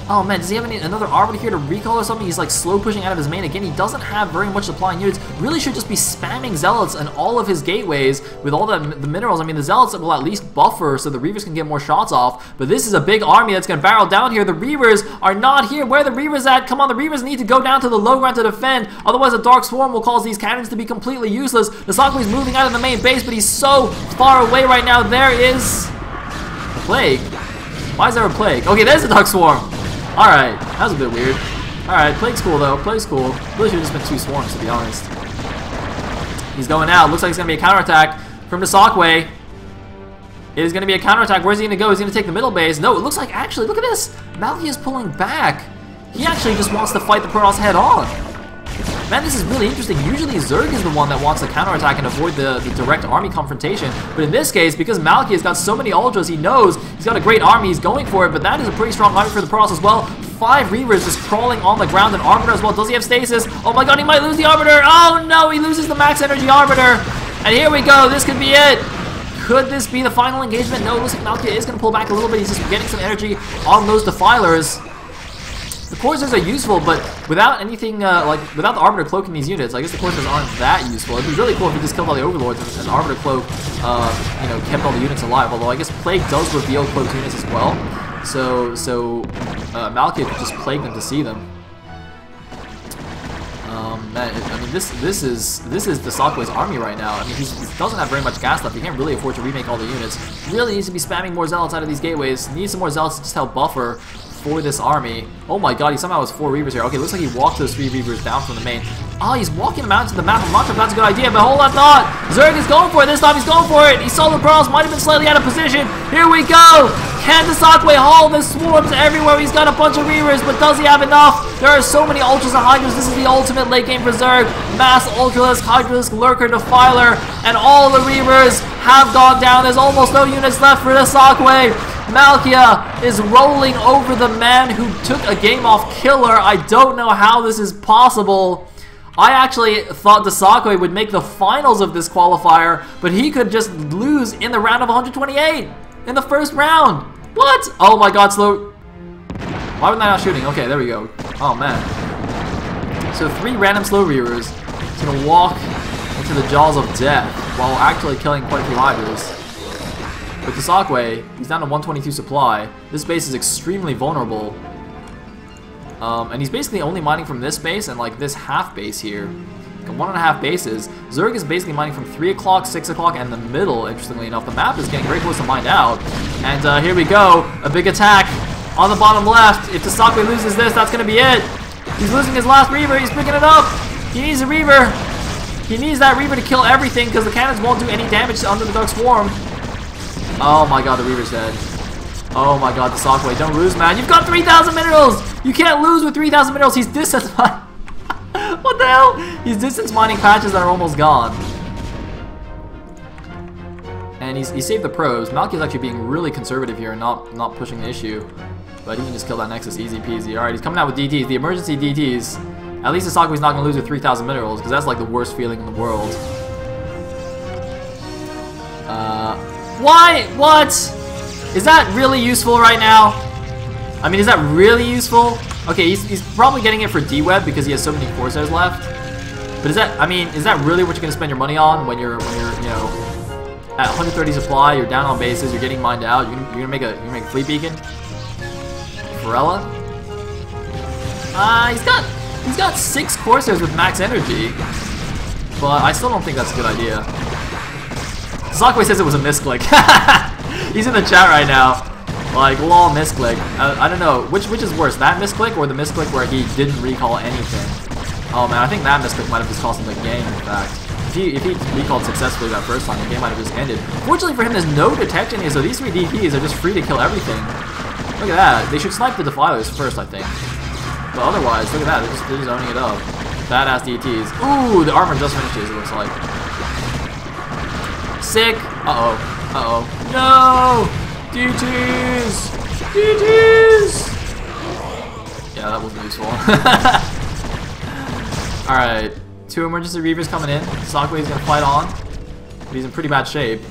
Oh man, does he have another Arbiter here to recall or something? He's like slow pushing out of his main. Again, he doesn't have very much supplying units. Really should just be spamming Zealots and all of his gateways with all the minerals. I mean, the Zealots will at least buffer so the Reavers can get more shots off. But this is a big army that's going to barrel down here. The Reavers are not here. Where are the Reavers at? Come on, the Reavers need to go down to the low ground to defend. Otherwise, a Dark Swarm will cause these cannons to be completely useless. dsaqwe is moving out of the main base, but he's so far away right now. There is a Plague. Why is there a Plague? Okay, there's the Dark Swarm. Alright, that was a bit weird. Alright, Plague's cool though, Plague's cool. Really should have just been 2 swarms, to be honest. He's going out. Looks like it's going to be a counterattack from dsaqwe. It is going to be a counterattack. Where's he going to go? He's going to take the middle base. No, it looks like, actually, look at this. Malkiyah is pulling back. He actually just wants to fight the Protoss head on. Man, this is really interesting. Usually Zerg is the one that wants to counterattack and avoid the direct army confrontation. But in this case, because Malkiyah's got so many Ultras, he knows he's got a great army, he's going for it, but that is a pretty strong army for the Protoss as well. 5 Reavers just crawling on the ground, and Arbiter as well. Does he have stasis? Oh my god, he might lose the Arbiter. Oh no, he loses the max energy Arbiter. And here we go, this could be it. Could this be the final engagement? No, it looks like Malkiyah is going to pull back a little bit. He's just getting some energy on those Defilers. The Coursers are useful, but without anything, without the Arbiter cloaking these units, I guess the Coursers aren't that useful. It'd be really cool if he just killed all the Overlords and Arbiter cloak, kept all the units alive. Although I guess Plague does reveal cloaked units as well, so Malkiyah could just plague them to see them. Man, I mean, this is dsaqwe's army right now. I mean, he doesn't have very much gas left. He can't really afford to remake all the units. Really needs to be spamming more Zealots out of these gateways. Needs some more Zealots to just help buffer for this army. Oh my god, he somehow has 4 Reavers here. Okay, looks like he walked those 3 Reavers down from the main. Oh, he's walking them out to the map. I'm not sure if that's a good idea, but hold on thought. Zerg is going for it. This time he's going for it. He saw the Cross, might have been slightly out of position. Here we go. Can dsaqwe haul the swarms everywhere? He's got a bunch of Reavers, but does he have enough? There are so many Ultras and Hydras. This is the ultimate late game for Zerg. Mass Ultralisk, Hydralisk, Lurker, Defiler, and all the Reavers have gone down. There's almost no units left for dsaqwe. Malkiyah is rolling over the man who took a game off Killer. I don't know how this is possible. I actually thought dsaqwe would make the finals of this qualifier, but he could just lose in the round of 128 in the first round. What? Oh my god, slow. Why was I not shooting? Okay, there we go. Oh man. So 3 random slow Reavers is going to walk into the jaws of death while actually killing quite a few Hydras. With dsaqwe, he's down to 122 supply. This base is extremely vulnerable. And he's basically only mining from this base and like this half base here. 1.5 bases. Zerg is basically mining from 3 o'clock, 6 o'clock, and the middle, interestingly enough. The map is getting very close to mined out. And here we go. A big attack on the bottom left. If dsaqwe loses this, that's going to be it. He's losing his last Reaver. He's picking it up. He needs a Reaver. He needs that Reaver to kill everything because the cannons won't do any damage to Under the Dark Swarm. Oh my god, the Reaver's dead. Oh my god, dsaqwe, don't lose, man. You've got 3,000 minerals! You can't lose with 3,000 minerals. He's distance mining. What the hell? He's distance mining patches that are almost gone. And he saved the probes. Malkiyah's actually being really conservative here and not pushing the issue. But he can just kill that Nexus easy peasy. Alright, he's coming out with DTs. The emergency DTs. At least dsaqwe's not going to lose with 3,000 minerals, because that's like the worst feeling in the world. Why? What? Is that really useful right now? I mean, is that really useful? Okay, he's probably getting it for D-Web because he has so many Corsairs left. But is that really what you're gonna spend your money on when you're you know, at 130 supply, you're down on bases, you're getting mined out, you're gonna make a fleet beacon? Varela? He's got 6 Corsairs with max energy, but I still don't think that's a good idea. dsaqwe says it was a misclick. He's in the chat right now. Like, lol, misclick. I don't know. Which is worse, that misclick or the misclick where he didn't recall anything? Oh man, I think that misclick might have just cost him the game, in fact. If he recalled successfully that first time, the game might have just ended. Fortunately for him, there's no detection here, so these 3 DPs are just free to kill everything. Look at that. They should snipe the Defilers first, I think. But otherwise, look at that. They're just owning it up. Badass DTs. Ooh, the armor just finishes, it looks like. Sick. Uh-oh. Uh-oh. No! DTs! DTs! Yeah, that wasn't useful. Alright. 2 emergency Reavers coming in. dsaqwe is gonna fight on. But he's in pretty bad shape.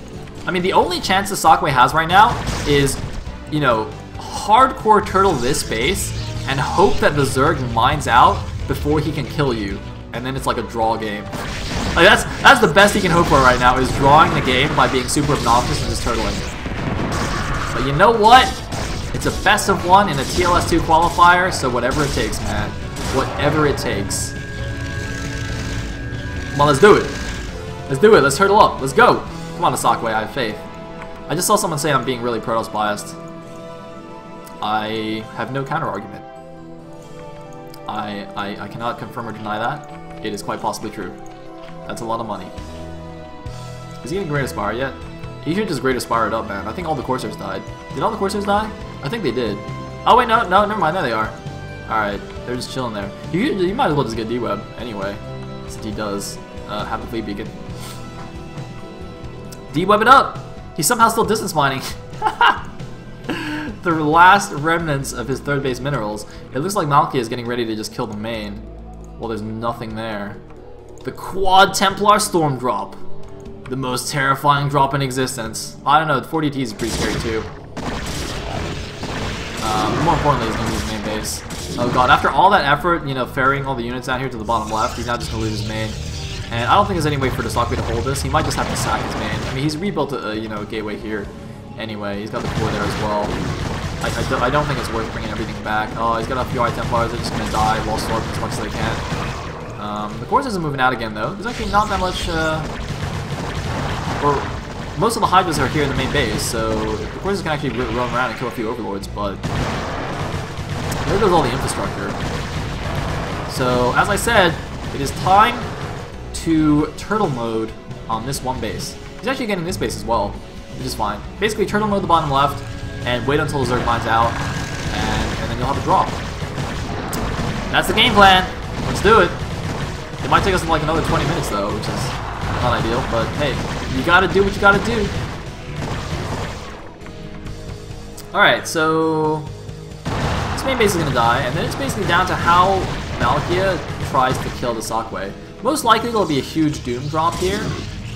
I mean, the only chance dsaqwe has right now is, you know, hardcore turtle this base and hope that the Zerg mines out before he can kill you. And then it's like a draw game. Like that's the best he can hope for right now, is drawing the game by being super obnoxious and just turtling. But you know what? It's a best of 1 in a TLS2 qualifier, so whatever it takes, man. Whatever it takes. Come on, let's do it. Let's do it. Let's turtle up. Let's go. Come on, dsaqwe, I have faith. I just saw someone say I'm being really Protoss biased. I have no counter argument. I cannot confirm or deny that. It is quite possibly true. That's a lot of money. Is he getting Great Aspire yet? He should just Great Aspire it up, man. I think all the Corsairs died. Did all the Corsairs die? I think they did. Oh wait, no, never mind. There they are. Alright, they're just chilling there. You might as well just get D-Web anyway, since he does have the fleet beacon. D-Web it up! He's somehow still distance mining. the last remnants of his third base minerals. It looks like Malkiyah is getting ready to just kill the main. Well, there's nothing there. The Quad Templar Storm Drop. The most terrifying drop in existence. I don't know, 40T is pretty scary too. More importantly, he's gonna lose his main base. Oh god, after all that effort, you know, ferrying all the units down here to the bottom left, he's now just gonna lose his main. And I don't think there's any way for dsaqwe to hold this. He might just have to sack his main. I mean, he's rebuilt a you know, gateway here. Anyway, he's got the core there as well. I don't think it's worth bringing everything back. Oh, he's got a few Templars. They're just gonna die while storming as much as they can. The course isn't moving out again though. There's actually not that much. Or most of the Hydras are here in the main base, so the courses can actually roam around and kill a few overlords. But there goes all the infrastructure. So as I said, it is time to turtle mode on this one base. He's actually getting this base as well, which is fine. Basically, turtle mode the bottom left, and wait until the Zerg mines out, and then you'll have a drop. That's the game plan. Let's do it. It might take us like another 20 minutes though, which is not ideal, but hey, you gotta do what you gotta do. Alright, so this main base is gonna die, and then it's basically down to how Malkiyah tries to kill the dsaqwe. Most likely there'll be a huge doom drop here.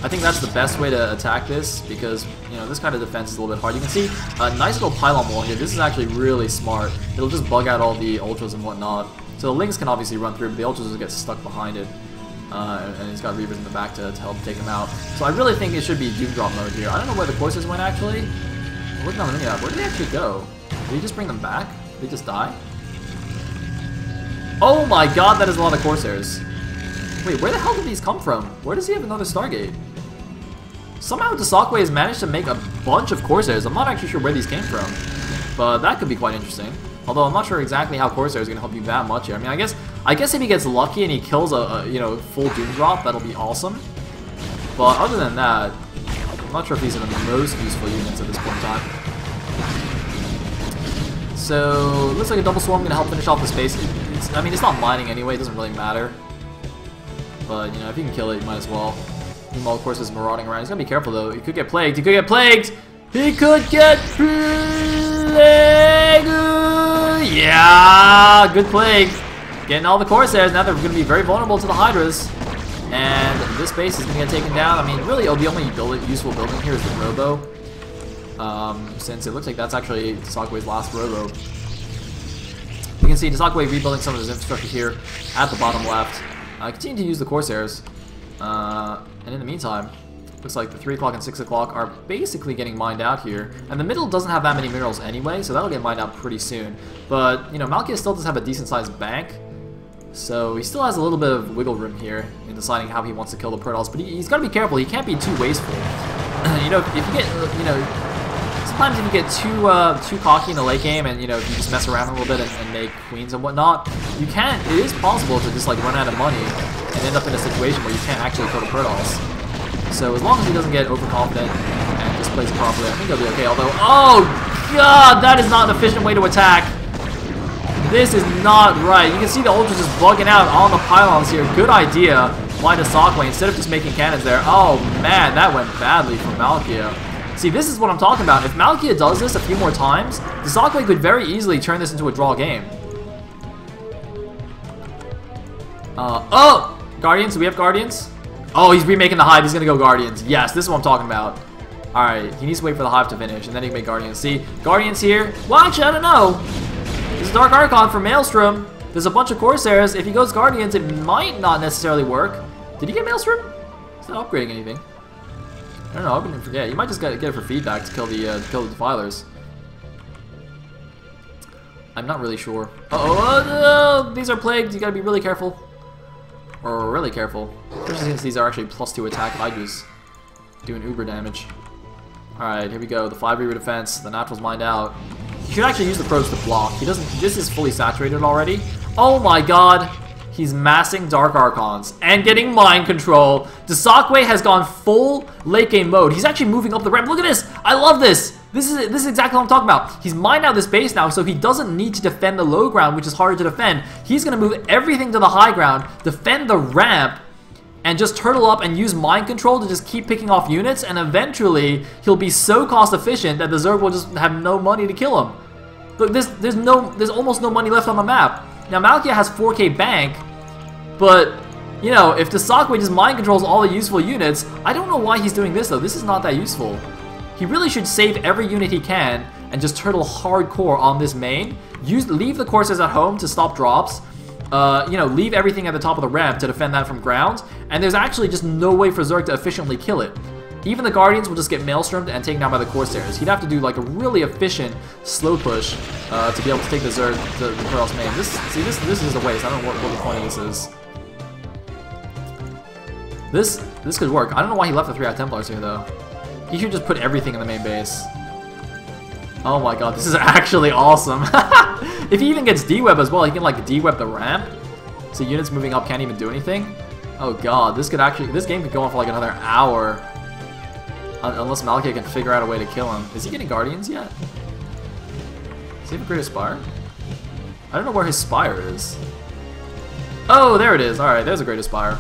I think that's the best way to attack this, because you know this kind of defense is a little bit hard. You can see a nice little pylon wall here. This is actually really smart. It'll just bug out all the ultras and whatnot. So the links can obviously run through, but the ultras will get stuck behind it. And he's got Reavers in the back to help take him out. So I really think it should be doom drop mode here. I don't know where the courses went actually. I'm looking on the mini map. Where did they actually go? Did he just bring them back? Did they just die? Oh my god, that is a lot of Corsairs. Wait, where the hell did these come from? Where does he have another Stargate? Somehow dsaqwe has managed to make a bunch of Corsairs. I'm not actually sure where these came from, but that could be quite interesting. Although I'm not sure exactly how Corsair is going to help you that much here. I mean, I guess if he gets lucky and he kills a you know, full doom drop, that'll be awesome. But other than that, I'm not sure if these are the most useful units at this point in time. So looks like a double swarm going to help finish off the space. I mean, it's not mining anyway; it doesn't really matter. But you know, if you can kill it, you might as well. Meanwhile, of course, is marauding around. He's gonna be careful though. He could get plagued. He could get plagued. He could get plagued. Yeah, good plague. Getting all the Corsairs. Now they're gonna be very vulnerable to the Hydras. And this base is gonna get taken down. I mean, really, the only useful building here is the Robo. Since it looks like that's actually dsaqwe's last Robo. You can see dsaqwe rebuilding some of his infrastructure here at the bottom left. Continue to use the Corsairs. And in the meantime, looks like the 3 o'clock and 6 o'clock are basically getting mined out here. And the middle doesn't have that many minerals anyway, so that'll get mined out pretty soon. But, you know, Malkiyah still does have a decent-sized bank. So he still has a little bit of wiggle room here in deciding how he wants to kill the Protoss. But he's got to be careful. He can't be too wasteful. You know, if you get, you know, sometimes if you get too cocky in the late game and, you know, if you just mess around a little bit and make queens and whatnot, it is possible to just, like, run out of money and end up in a situation where you can't actually kill the Protoss. So as long as he doesn't get overconfident and just plays it properly, I think he'll be okay. Although, oh god, that is not an efficient way to attack. This is not right. You can see the ultras just bugging out on the pylons here. Good idea by dsaqwe instead of just making cannons there. Oh man, that went badly for Malkiyah. See, this is what I'm talking about. If Malkiyah does this a few more times, dsaqwe could very easily turn this into a draw game. Oh! Guardians? Do we have Guardians? Oh, he's remaking the Hive. He's going to go Guardians. Yes, this is what I'm talking about. Alright, he needs to wait for the Hive to finish, and then he can make Guardians. See, Guardians here. Well, actually, I don't know. There's a Dark Archon for Maelstrom. There's a bunch of Corsairs. If he goes Guardians, it might not necessarily work. Did he get Maelstrom? He's not upgrading anything. I don't know. I wouldn't forget. You might just get it for feedback to kill the Defilers. I'm not really sure. These are plagued. You gotta be really careful. Or really careful. Especially since these are actually +2 attack Hydras. Doing uber damage. Alright, here we go. The 5 Reaver defense. The Natural's mined out. You should actually use the probes to block. He doesn't. This is fully saturated already. Oh my god. He's massing Dark Archons and getting mind control. dsaqwe has gone full late game mode. He's actually moving up the ramp. Look at this. I love this. This is exactly what I'm talking about. He's mined out this base now, so he doesn't need to defend the low ground, which is harder to defend. He's going to move everything to the high ground, defend the ramp, and just turtle up and use mind control to just keep picking off units, and eventually he'll be so cost efficient that the Zerg will just have no money to kill him. Look, there's almost no money left on the map. Now Malkiyah has 4K bank, but you know, if the dsaqwe just mind controls all the useful units, I don't know why he's doing this though. This is not that useful. He really should save every unit he can and just turtle hardcore on this main. Leave the coursers at home to stop drops. You know, leave everything at the top of the ramp to defend that from ground. And there's actually just no way for Zerg to efficiently kill it. Even the Guardians will just get maelstromed and taken down by the Corsairs. He'd have to do like a really efficient slow push to be able to take the Zerg, the Protoss main. This is a waste. I don't know what the point of this is. This could work. I don't know why he left the 3 High Templars here though. He should just put everything in the main base. Oh my god, this is actually awesome. If he even gets D-Web as well, he can like D-Web the ramp. So units moving up can't even do anything. Oh god, this game could go on for like another hour. Unless Malkiyah can figure out a way to kill him. Is he getting Guardians yet? Does he have a Great Spire? I don't know where his Spire is. Oh, there it is. Alright, there's a Great Spire.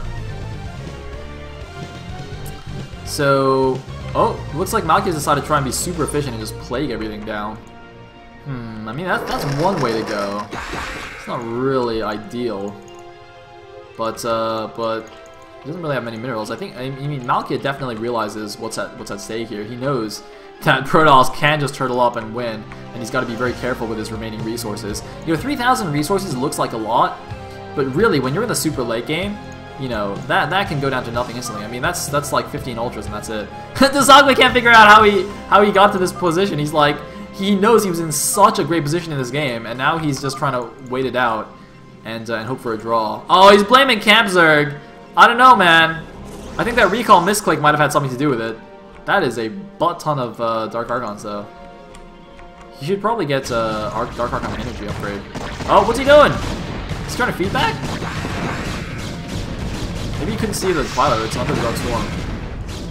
So, oh, looks like Malkiyah's decided to try and be super efficient and just plague everything down. I mean, that's one way to go. It's not really ideal. But he doesn't really have many minerals. I mean, Malkiyah definitely realizes what's at stake here. He knows that Protoss can just turtle up and win, and he's got to be very careful with his remaining resources. You know, 3,000 resources looks like a lot, but really, when you're in the super late game, you know, that can go down to nothing instantly. I mean, that's like 15 ultras and that's it. The dsaqwe can't figure out how he got to this position. He's like, he knows he was in such a great position in this game, and now he's just trying to wait it out and hope for a draw. Oh, he's blaming Camp Zerg. I don't know, man. I think that recall misclick might have had something to do with it. That is a butt ton of Dark Archons, though. He should probably get Dark Archon energy upgrade. Oh, what's he doing? He's trying to feedback? Maybe you couldn't see the Defiler. It's not the Dark Swarm.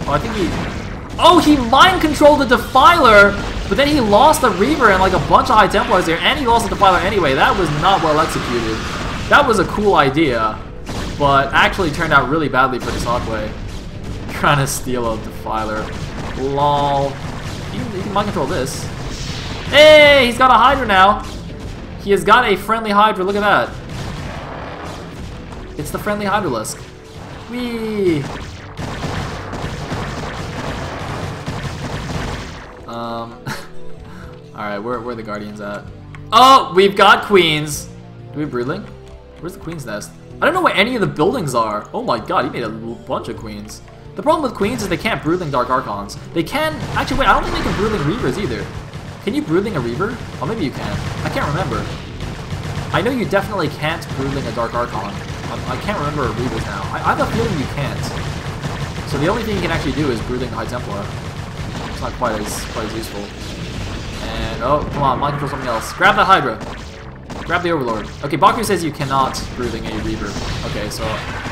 Oh, I think he... Oh, he mind controlled the Defiler, but then he lost the Reaver and like a bunch of High Templars there, and he lost the Defiler anyway. That was not well executed. That was a cool idea, but actually turned out really badly for the dsaqwe. Trying to steal a Defiler. Lol. He can mind control this. Hey, he's got a Hydra now. He has got a friendly Hydra. Look at that. It's the friendly Hydralisk. Whee! Alright, where are the Guardians at? Oh, we've got Queens. Do we have Broodling? Where's the Queen's Nest? I don't know where any of the buildings are. Oh my god, he made a bunch of Queens. The problem with Queens is they can't Broodling Dark Archons. They can... Actually, wait, I don't think they can Broodling Reavers either. Can you Broodling a Reaver? Oh, maybe you can. I can't remember. I know you definitely can't Broodling a Dark Archon. I can't remember Reavers now. I have a feeling you can't. So the only thing you can actually do is Broodling the High Templar. It's not quite as useful. And, oh, come on, mind control something else. Grab that Hydra. Grab the Overlord. Okay, Baku says you cannot Broodling a Reaver. Okay, so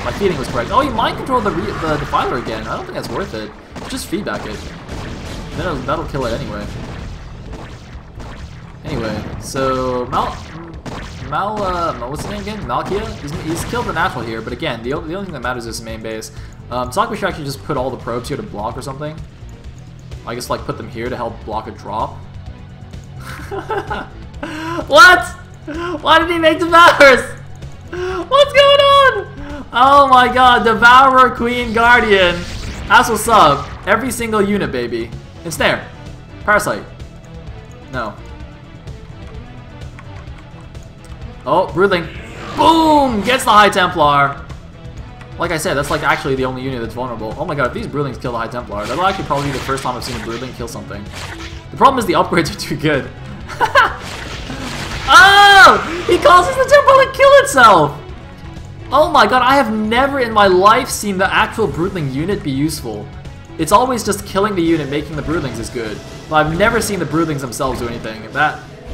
my feeding was correct. Oh, you mind control the Defiler again. I don't think that's worth it. Just feedback it. Then that'll kill it anyway. Anyway, so what's his name again? Malkiyah? He's killed the natural here, but again, the only thing that matters is his main base. dsaqwe should actually just put all the probes here to block or something. I guess like put them here to help block a drop. What? Why did he make Devourers? What's going on? Oh my god, Devourer, Queen, Guardian. That's what's up. Every single unit, baby. Ensnare. Parasite. No. Oh, Broodling. Boom! Gets the High Templar. Like I said, that's like actually the only unit that's vulnerable. Oh my god, if these Broodlings kill the High Templar, that'll actually probably be the first time I've seen a Broodling kill something. The problem is the upgrades are too good. Oh! He causes the Templar to kill itself! Oh my god, I have never in my life seen the actual Broodling unit be useful. It's always just killing the unit, making the Broodlings is good. But I've never seen the Broodlings themselves do anything.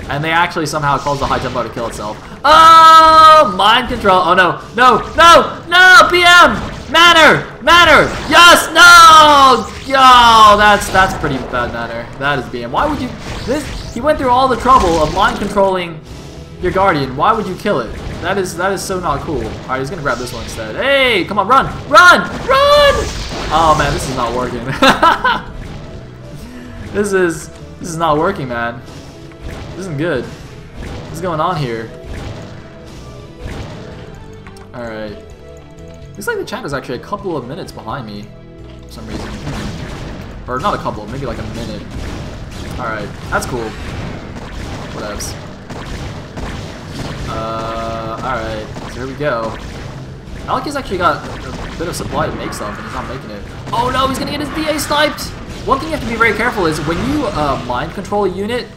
And they actually somehow cause the High Templar to kill itself. Oh! Mind control. Oh no. No! No! No! PM! Manner! Yes! No! Oh, that's pretty bad manner. That is BM. Why would you... He went through all the trouble of mind controlling your Guardian. Why would you kill it? That is so not cool. Alright, he's gonna grab this one instead. Hey! Come on, run! Run! Run! Oh man, this is not working. This is not working, man. This isn't good. What's going on here? Alright. Looks like the chat is actually a couple of minutes behind me for some reason. Or not a couple, maybe like a minute. Alright, that's cool. Whatevs. Alright, so here we go. Malkiyah's actually got a bit of supply to make stuff, and he's not making it. Oh no, he's gonna get his DA sniped! One thing you have to be very careful is when you mind control a unit,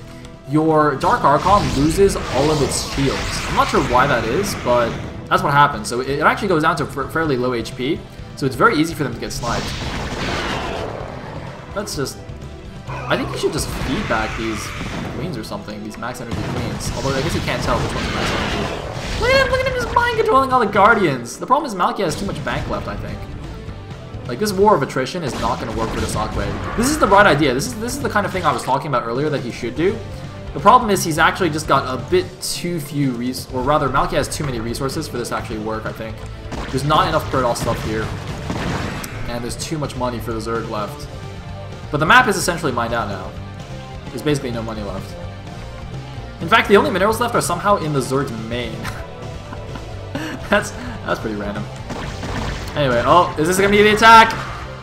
your Dark Archon loses all of its shields. I'm not sure why that is, but that's what happens. So it actually goes down to fairly low HP, so it's very easy for them to get sniped. That's just... I think you should just feed back these queens or something, these max energy queens. Although I guess you can't tell which one's max energy. Look at him just mind controlling all the guardians. The problem is Malkiyah has too much bank left, I think. Like, this war of attrition is not going to work for the dsaqwe. This is the right idea. This is the kind of thing I was talking about earlier that he should do. The problem is he's actually just got a bit too few or rather, Malkiyah has too many resources for this to actually work, I think. There's not enough Protoss stuff here. And there's too much money for the Zerg left. But the map is essentially mined out now. There's basically no money left. In fact, the only minerals left are somehow in the Zerg's main. That's pretty random. Anyway, oh, is this gonna be the attack?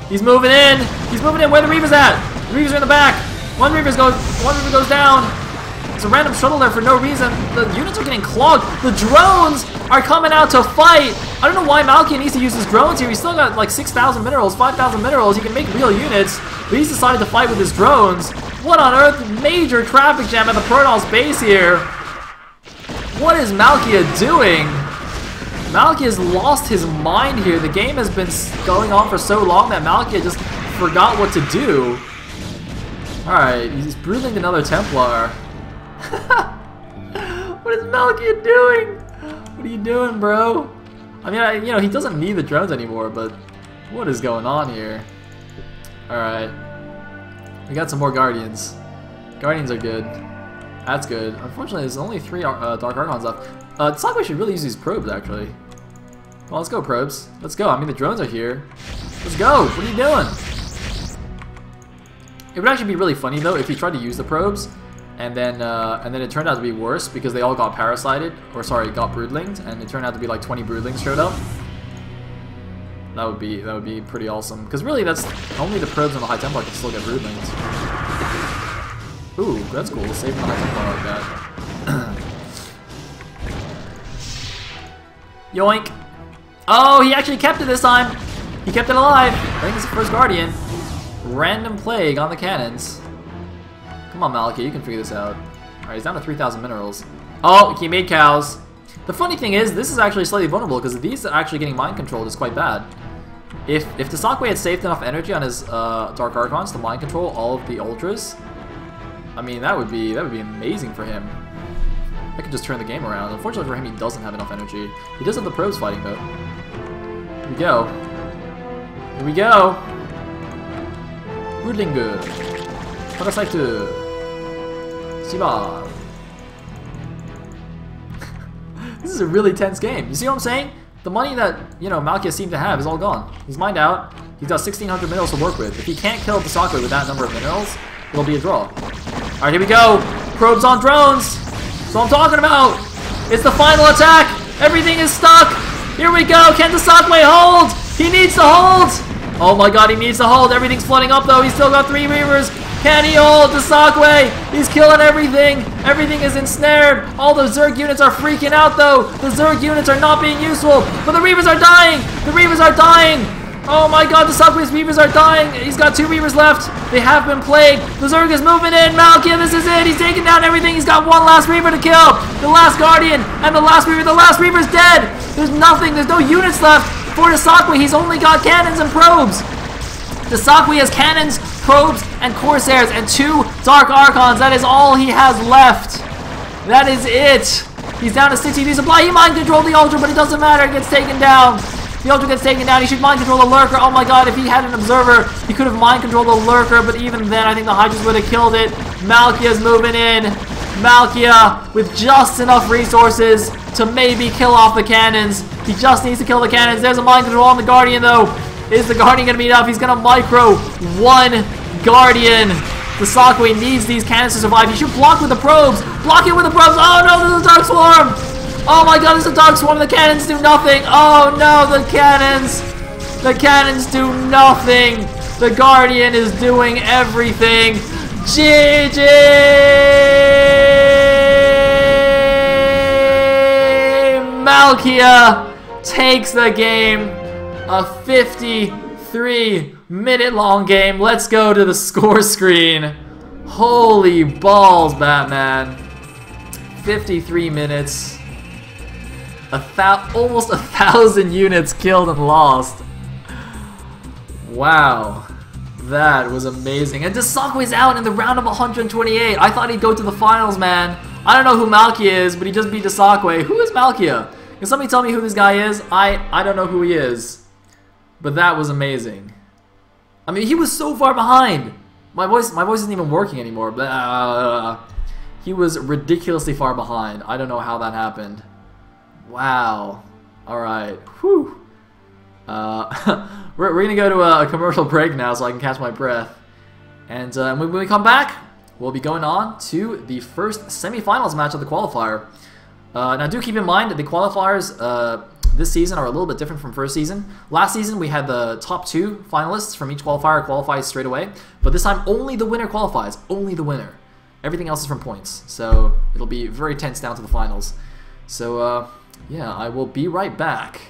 He's moving in! He's moving in! Where the Reavers at? The Reavers are in the back! One Reaver goes down! There's a random shuttle there for no reason. The units are getting clogged. The drones are coming out to fight! I don't know why Malkiyah needs to use his drones here. He's still got like 6,000 minerals, 5,000 minerals. He can make real units, but he's decided to fight with his drones. What on earth? Major traffic jam at the Protoss base here. What is Malkiyah doing? Malkiyah's lost his mind here. The game has been going on for so long that Malkiyah just forgot what to do. Alright, he's brooding another Templar. What is Malkiyah doing? What are you doing, bro? I mean, you know, he doesn't need the drones anymore, but what is going on here? Alright. We got some more Guardians. Guardians are good. That's good. Unfortunately, there's only 3 Dark Archons left. dsaqwe should really use these probes, actually. Well, let's go, probes. Let's go. I mean, the drones are here. Let's go. What are you doing? It would actually be really funny, though, if he tried to use the probes, and then it turned out to be worse because they all got parasited, or sorry, got broodlinged, and it turned out to be like 20 broodlings showed up. That would be pretty awesome. Because really, that's only the probes and the High Templar can still get broodlings. Ooh, that's cool. Saving the High Templar like that. Yoink! Oh, he actually kept it this time. He kept it alive. I think it's the first Guardian. Random plague on the cannons. Come on, Malkiyah, you can figure this out. Alright, he's down to 3,000 minerals. Oh, he made cows. The funny thing is, this is actually slightly vulnerable because these are actually getting mind controlled is quite bad. If the dsaqwe had saved enough energy on his Dark Archons to mind control all of the Ultras, I mean, that would be amazing for him. I could just turn the game around. Unfortunately for him, he doesn't have enough energy. He does have the probes fighting, though. Here we go. Here we go. Broodlinge. Parasite. Siba. This is a really tense game. You see what I'm saying? The money that, you know, Malkiyah seemed to have is all gone. He's mined out. He's got 1,600 minerals to work with. If he can't kill the dsaqwe with that number of minerals, it'll be a draw. Alright, here we go. Probes on drones. That's what I'm talking about. It's the final attack. Everything is stuck. Here we go. Can the dsaqwe hold? He needs to hold. Oh my god, he needs to hold. Everything's flooding up though. He's still got 3 Reavers. Can he hold the dsaqwe? He's killing everything. Everything is ensnared. All the Zerg units are freaking out though. The Zerg units are not being useful. But the Reavers are dying. The Reavers are dying. Oh my god, the dsaqwe's Reavers are dying. He's got 2 Reavers left. They have been plagued. The Zerg is moving in. Malkiyah, this is it. He's taking down everything. He's got 1 last Reaver to kill. The last Guardian and the last Reaver. The last Reaver's dead. There's nothing. There's no units left for the dsaqwe. He's only got cannons and probes. The dsaqwe has cannons, probes, and Corsairs, and 2 Dark Archons. That is all he has left. That is it. He's down to 60 supply. He mind controlled the Ultra, but it doesn't matter. It gets taken down. The Ultra gets taken down. He should mind control the Lurker. Oh my god, if he had an Observer, he could have mind controlled the Lurker, but even then, I think the Hydras would have killed it. Malkiyah's moving in. Malkiyah with just enough resources to maybe kill off the cannons. He just needs to kill the cannons. There's a mind control on the Guardian, though. Is the Guardian going to be enough? He's going to micro 1 Guardian. dsaqwe needs these cannons to survive. He should block with the probes. Block it with the probes. Oh no, there's a Dark Swarm. Oh my god, there's a Dark Swarm. The cannons do nothing. Oh no, the cannons. The cannons do nothing. The Guardian is doing everything. GG! Malkiyah takes the game. A 53-minute long game. Let's go to the score screen. Holy balls, Batman. 53 minutes. Almost 1,000 units killed and lost. Wow. That was amazing. And dsaqwe's out in the round of 128. I thought he'd go to the finals, man. I don't know who Malkiyah is, but he just beat dsaqwe. Who is Malkiyah? Can somebody tell me who this guy is? I don't know who he is. But that was amazing. I mean, he was so far behind. My voice isn't even working anymore. He was ridiculously far behind. I don't know how that happened. Wow. Alright. Whew. We're going to go to a commercial break now so I can catch my breath. And when we come back, we'll be going on to the first semifinals match of the qualifier. Now do keep in mind that the qualifiers this season are a little bit different from first season. Last season we had the top 2 finalists from each qualifier qualify straight away. But this time only the winner qualifies. Only the winner. Everything else is from points. So it'll be very tense down to the finals. So yeah, I will be right back.